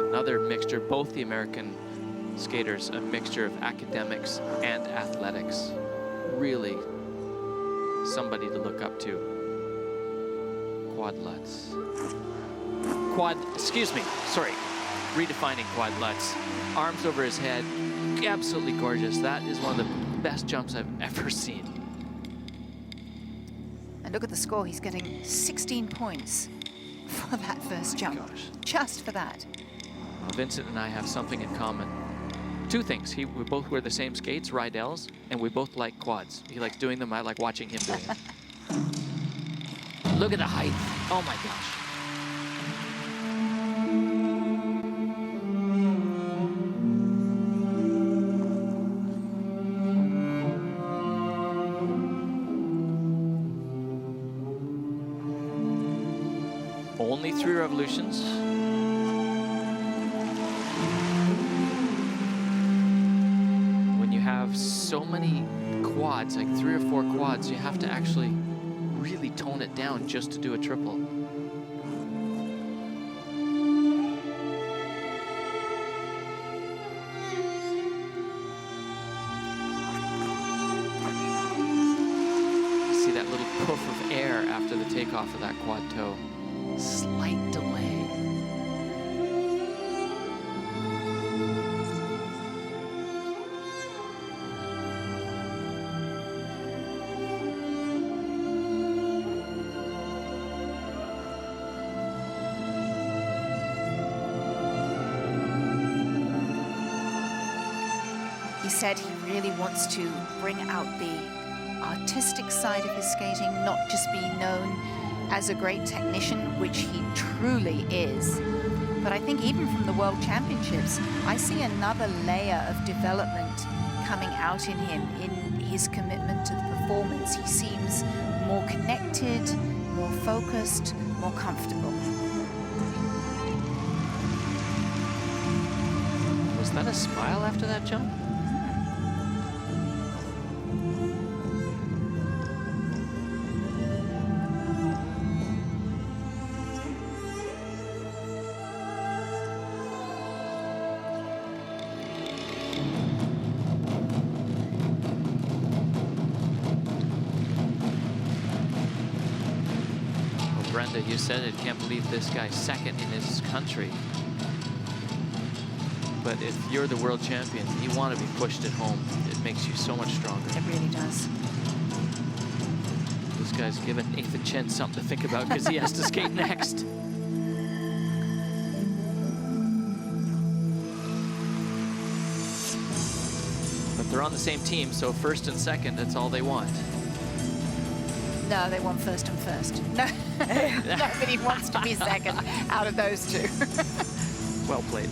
Another mixture, both the American skaters, a mixture of academics and athletics. Really somebody to look up to. Quad Lutz. Redefining Quad Lutz. Arms over his head, absolutely gorgeous. That is one of the best jumps I've ever seen. And look at the score, he's getting 16 points for that first jump. Gosh. Just for that. Well, Vincent and I have something in common. Two things. We both wear the same skates, Rydell's, and we both like quads. He likes doing them, I like watching him doing it. Look at the height. Oh my gosh. Only 3 revolutions. When you have so many quads, like 3 or 4 quads, you have to actually really tone it down just to do a triple. See that little puff of air after the takeoff of that quad toe. Slight delay. He said he really wants to bring out the artistic side of his skating, not just be known as a great technician, which he truly is. But I think even from the World Championships, I see another layer of development coming out in him, in his commitment to the performance. He seems more connected, more focused, more comfortable. Was that a smile after that jump? Brenda, you said it, can't believe this guy's second in his country. But if you're the world champion, you want to be pushed at home. It makes you so much stronger. It really does. This guy's giving Nathan Chen something to think about because he has to skate next. But they're on the same team, so first and second, that's all they want. No, they want first and first. No, nobody wants to be second out of those two. Well played.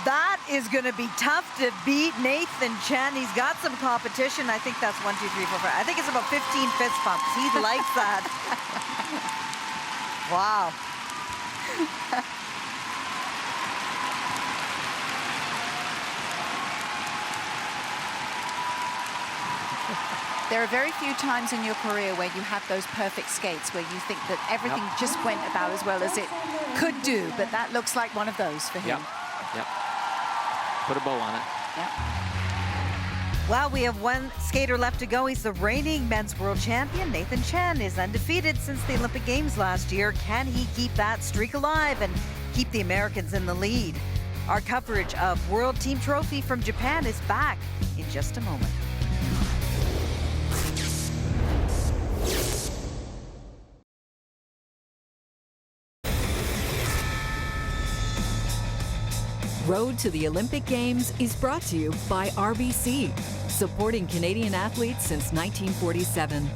That is going to be tough to beat Nathan Chen. He's got some competition. I think that's 1, 2, 3, 4, 5. I think it's about 15 fist bumps. He likes that. Wow. There are very few times in your career where you have those perfect skates, where you think that everything just went about as well as it could do, but that looks like one of those for him. Yep. Put a bow on it. Yep. Well, we have one skater left to go. He's the reigning men's world champion. Nathan Chen is undefeated since the Olympic Games last year. Can he keep that streak alive and keep the Americans in the lead? Our coverage of World Team Trophy from Japan is back in just a moment. Road to the Olympic Games is brought to you by RBC, supporting Canadian athletes since 1947.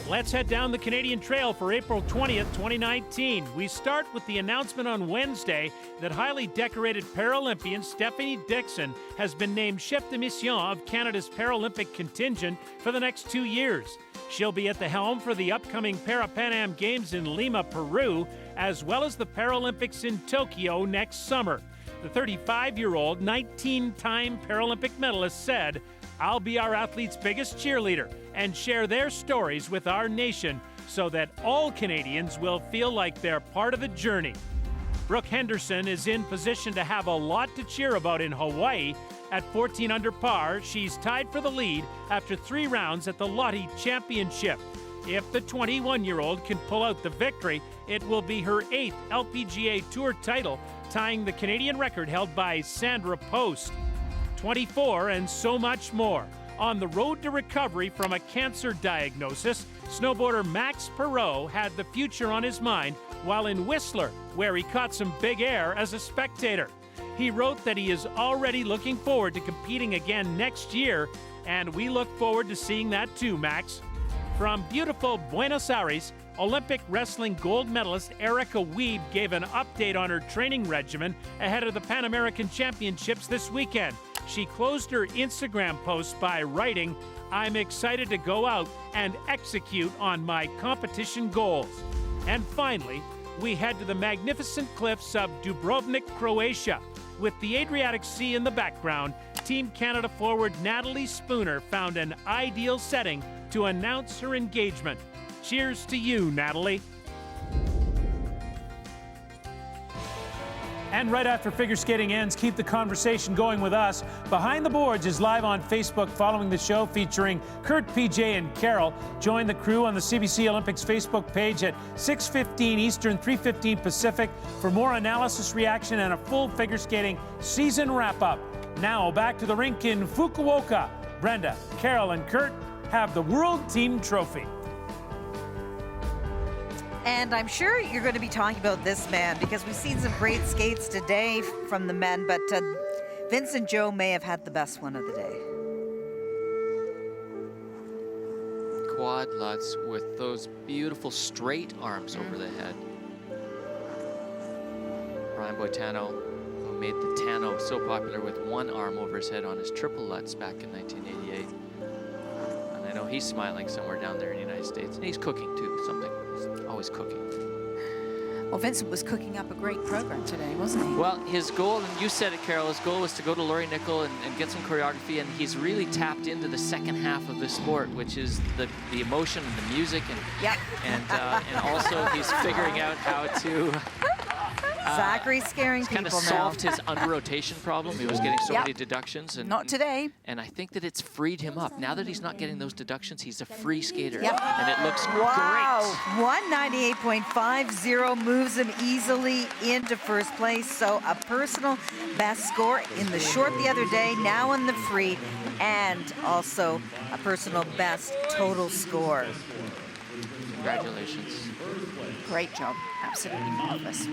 Let's head down the Canadian Trail for April 20th, 2019. We start with the announcement on Wednesday that highly decorated Paralympian Stephanie Dixon has been named chef de mission of Canada's Paralympic contingent for the next 2 years. She'll be at the helm for the upcoming Para-Pan Am Games in Lima, Peru, as well as the Paralympics in Tokyo next summer. The 35-year-old, 19-time Paralympic medalist said, "I'll be our athletes' biggest cheerleader and share their stories with our nation so that all Canadians will feel like they're part of the journey." Brooke Henderson is in position to have a lot to cheer about in Hawaii. At 14 under par, she's tied for the lead after 3 rounds at the Lotte Championship. If the 21-year-old can pull out the victory, it will be her 8th LPGA Tour title, tying the Canadian record held by Sandra Post. 24 and so much more. On the road to recovery from a cancer diagnosis, snowboarder Max Perot had the future on his mind while in Whistler, where he caught some big air as a spectator. He wrote that he is already looking forward to competing again next year, and we look forward to seeing that too, Max. From beautiful Buenos Aires, Olympic wrestling gold medalist Erica Wiebe gave an update on her training regimen ahead of the Pan American Championships this weekend. She closed her Instagram post by writing, "I'm excited to go out and execute on my competition goals." And finally, we head to the magnificent cliffs of Dubrovnik, Croatia. With the Adriatic Sea in the background, Team Canada forward Natalie Spooner found an ideal setting to announce her engagement. Cheers to you, Natalie. And right after figure skating ends, keep the conversation going with us. Behind the Boards is live on Facebook following the show, featuring Kurt, PJ, and Carol. Join the crew on the CBC Olympics Facebook page at 6:15 Eastern, 3:15 Pacific for more analysis, reaction, and a full figure skating season wrap-up. Now back to the rink in Fukuoka. Brenda, Carol, and Kurt have the World Team Trophy. And I'm sure you're going to be talking about this man because we've seen some great skates today from the men, but Vincent Joe may have had the best one of the day. Quad Lutz with those beautiful straight arms over the head. Brian Boitano, who made the Tano so popular with one arm over his head on his triple Lutz back in 1988. And I know he's smiling somewhere down there in the United States. And he's cooking too, something. He's always cooking. Well, Vincent was cooking up a great program today, wasn't he? Well, his goal, and you said it, Carol, his goal was to go to Laurie Nickel and get some choreography, and he's really tapped into the second half of the sport, which is the emotion and the music, and also he's figuring out how to... Zachary's scaring people now. Kind of solved his under-rotation problem. He was getting so many deductions. And, not today. And I think that it's freed him up. Now that he's not getting those deductions, he's a free skater. Yep. And it looks great. 198.50 moves him easily into first place. So a personal best score in the short the other day, now in the free, and also a personal best total score. Congratulations. Great job. Absolutely marvelous.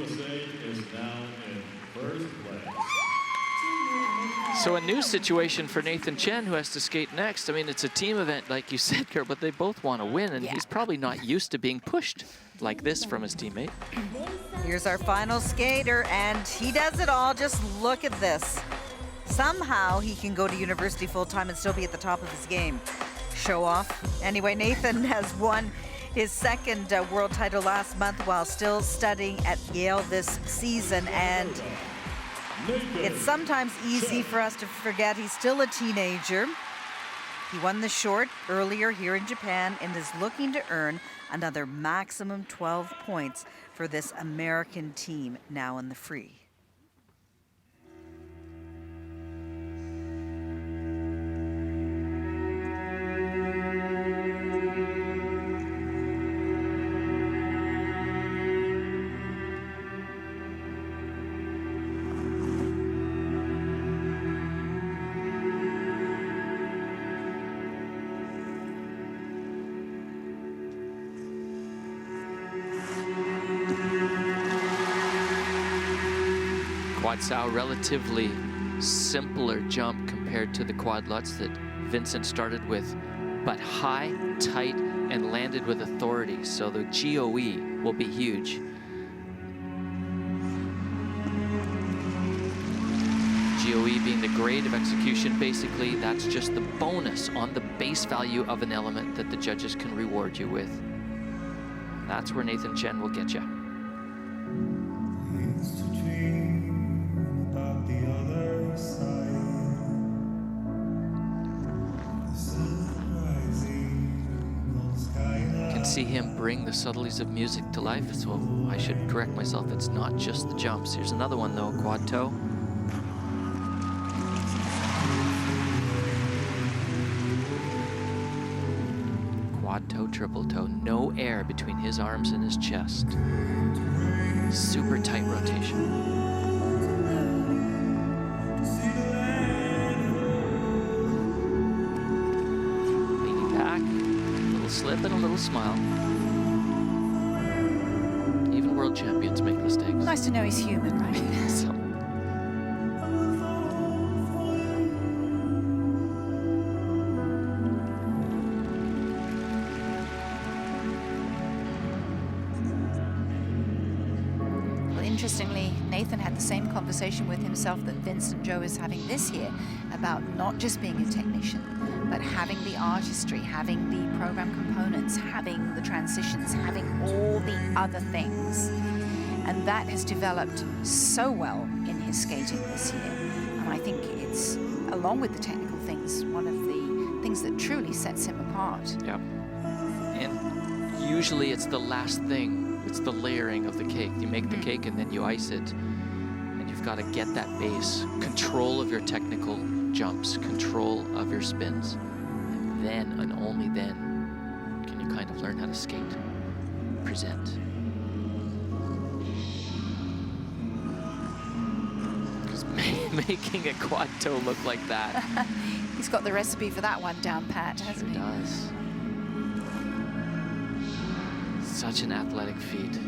So a new situation for Nathan Chen, who has to skate next. I mean, it's a team event, like you said, Kurt, but they both want to win, and he's probably not used to being pushed like this from his teammate. Here's our final skater, and he does it all. Just look at this. Somehow he can go to university full-time and still be at the top of his game. Show off. Anyway, Nathan has won his second world title last month while still studying at Yale this season, and It's sometimes easy for us to forget he's still a teenager. He won the short earlier here in Japan and is looking to earn another maximum 12 points for this American team now in the free. Quad Sao, relatively simpler jump compared to the quad Lutz that Vincent started with, but high, tight, and landed with authority. So the GOE will be huge. GOE being the grade of execution, basically, that's just the bonus on the base value of an element that the judges can reward you with. That's where Nathan Chen will get you. See him bring the subtleties of music to life, so I should correct myself, it's not just the jumps. Here's another one though, quad toe. Quad toe, triple toe, no air between his arms and his chest. Super tight rotation. Slip and a little smile. Even world champions make mistakes. Nice to know he's human, right? So. Well, interestingly, Nathan had the same conversation with himself that Vincent Zhou is having this year about not just being a technician, but having the artistry, having the program components, having the transitions, having all the other things. And that has developed so well in his skating this year. And I think it's, along with the technical things, one of the things that truly sets him apart. Yep. And usually it's the last thing. It's the layering of the cake. You make the cake and then you ice it. And you've got to get that base, control of your technical jumps, control of your spins, and then and only then can you kind of learn how to skate, present. Because making a quad toe look like that. He's got the recipe for that one down pat, hasn't he? Sure does. Such an athletic feat.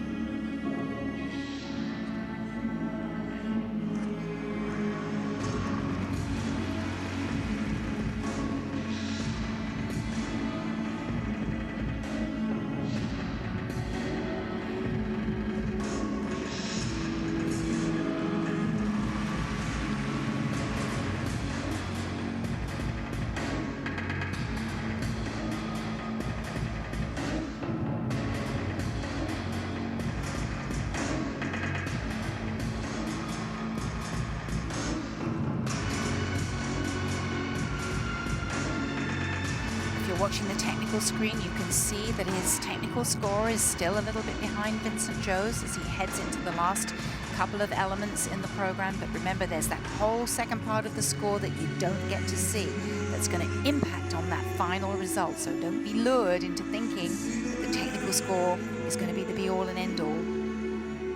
Watching the technical screen, you can see that his technical score is still a little bit behind Vincent Zhou's as he heads into the last couple of elements in the program. But remember, there's that whole second part of the score that you don't get to see that's going to impact on that final result. So don't be lured into thinking that the technical score is going to be the be-all and end-all.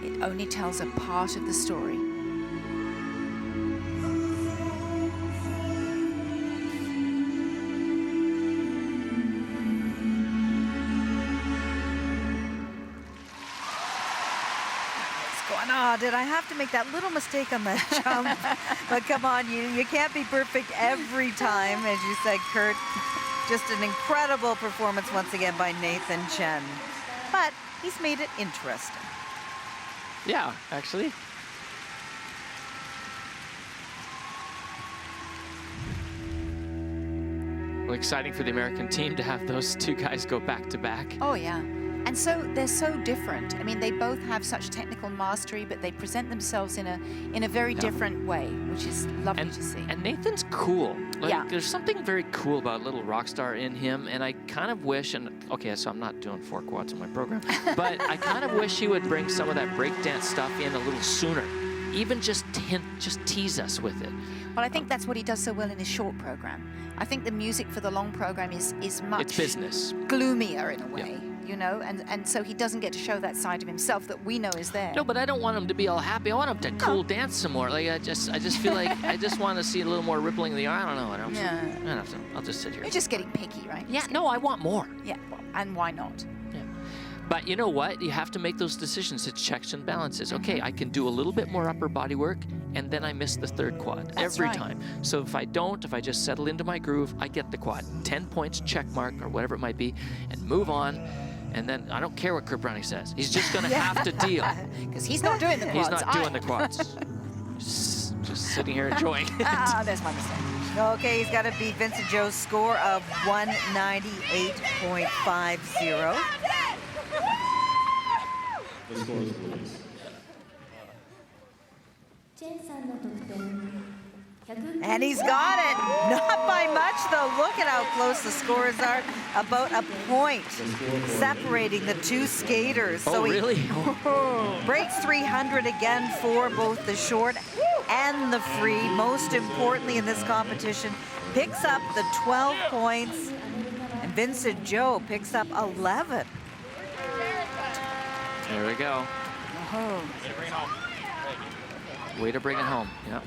It only tells a part of the story. Oh, did I have to make that little mistake on the jump? But come on, you can't be perfect every time, as you said, Kurt. Just an incredible performance once again by Nathan Chen. But he's made it interesting. Yeah, actually. Well, exciting for the American team to have those two guys go back to back. Oh, yeah. And so they're so different. I mean, they both have such technical mastery, but they present themselves in a very different way, which is lovely to see. And Nathan's cool. Like, Yeah. There's something very cool about a little rock star in him, and I kind of wish, and okay, so I'm not doing 4 quads in my program, but I kind of wish he would bring some of that breakdance stuff in a little sooner. Even just tease us with it. Well, I think that's what he does so well in his short program. I think the music for the long program is much It's business. gloomier in a way, you know, and so he doesn't get to show that side of himself that we know is there. No, but I don't want him to be all happy. I want him to cool dance some more. Like I just feel like I just want to see a little more rippling of the eye. I don't know. I don't have to. I'll just sit here. You're just getting picky, right? Yeah. No, I want more. Yeah. Well, and why not? But you know what? You have to make those decisions. It's checks and balances. Okay, I can do a little bit more upper body work, and then I miss the third quad every time. So if I just settle into my groove, I get the quad. 10 points, check mark, or whatever it might be, and move on. And then I don't care what Kurt Browning says. He's just going to have to deal. Because he's not doing the quads. He's not doing the quads. just sitting here enjoying it. There's my mistake. Okay, he's got to beat Vincent Joe's score of 198.50. The scores, please. チェンさんの得点 And he's got it. Not by much, though. Look at how close the scores are. About a point separating the two skaters. Oh, really? He breaks 300 again for both the short and the free. Most importantly in this competition, picks up the 12 points. And Vincent Joe picks up 11. There we go. Way to bring it home. Yeah.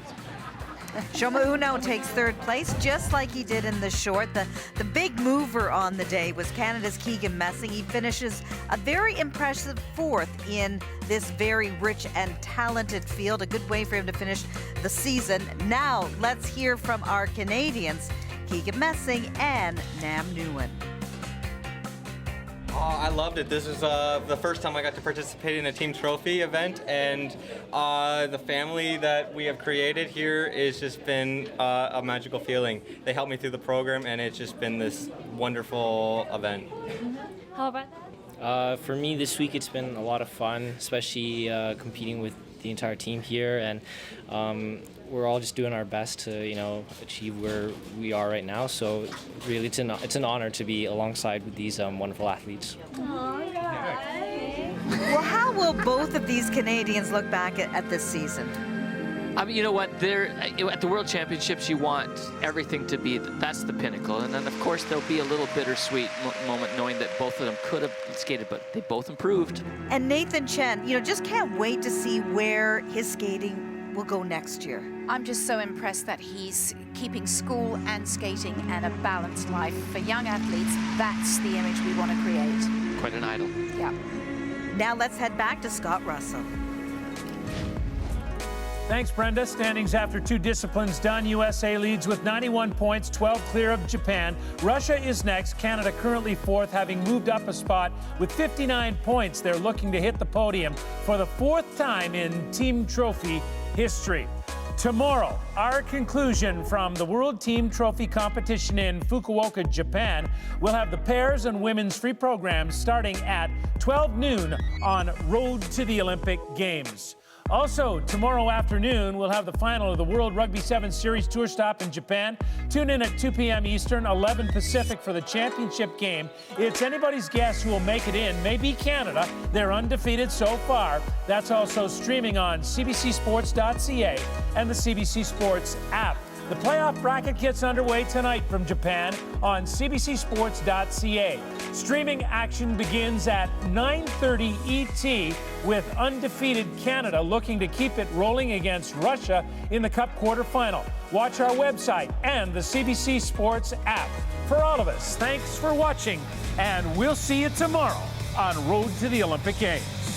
Shoma Uno takes third place, just like he did in the short. The big mover on the day was Canada's Keegan Messing. He finishes a very impressive 4th in this very rich and talented field. A good way for him to finish the season. Now, let's hear from our Canadians, Keegan Messing and Nam Nguyen. Oh, I loved it. This was the first time I got to participate in a team trophy event, and the family that we have created here has just been a magical feeling. They helped me through the program, and it's just been this wonderful event. How about that? For me this week, it's been a lot of fun, especially competing with the entire team here, and we're all just doing our best to, achieve where we are right now. So really, it's an honor to be alongside with these wonderful athletes. Well, how will both of these Canadians look back at this season? I mean, you know what? At the World Championships, you want everything to be, that's the pinnacle. And then, of course, there'll be a little bittersweet moment knowing that both of them could have skated, but they both improved. And Nathan Chen, just can't wait to see where his skating will go next year. I'm just so impressed that he's keeping school and skating and a balanced life. For young athletes, that's the image we want to create. Quite an idol. Yeah. Now let's head back to Scott Russell. Thanks, Brenda. Standings after 2 disciplines done. USA leads with 91 points, 12 clear of Japan. Russia is next. Canada currently 4th, having moved up a spot with 59 points. They're looking to hit the podium for the 4th time in team trophy history. Tomorrow, our conclusion from the World Team Trophy competition in Fukuoka, Japan. We'll have the pairs and women's free programs starting at 12 noon on Road to the Olympic Games. Also, tomorrow afternoon, we'll have the final of the World Rugby 7 Series Tour Stop in Japan. Tune in at 2 p.m. Eastern, 11 Pacific for the championship game. It's anybody's guess who will make it in. Maybe Canada. They're undefeated so far. That's also streaming on cbcsports.ca and the CBC Sports app. The playoff bracket gets underway tonight from Japan on cbcsports.ca. Streaming action begins at 9:30 ET with undefeated Canada looking to keep it rolling against Russia in the Cup quarterfinal. Watch our website and the CBC Sports app. For all of us, thanks for watching, and we'll see you tomorrow on Road to the Olympic Games.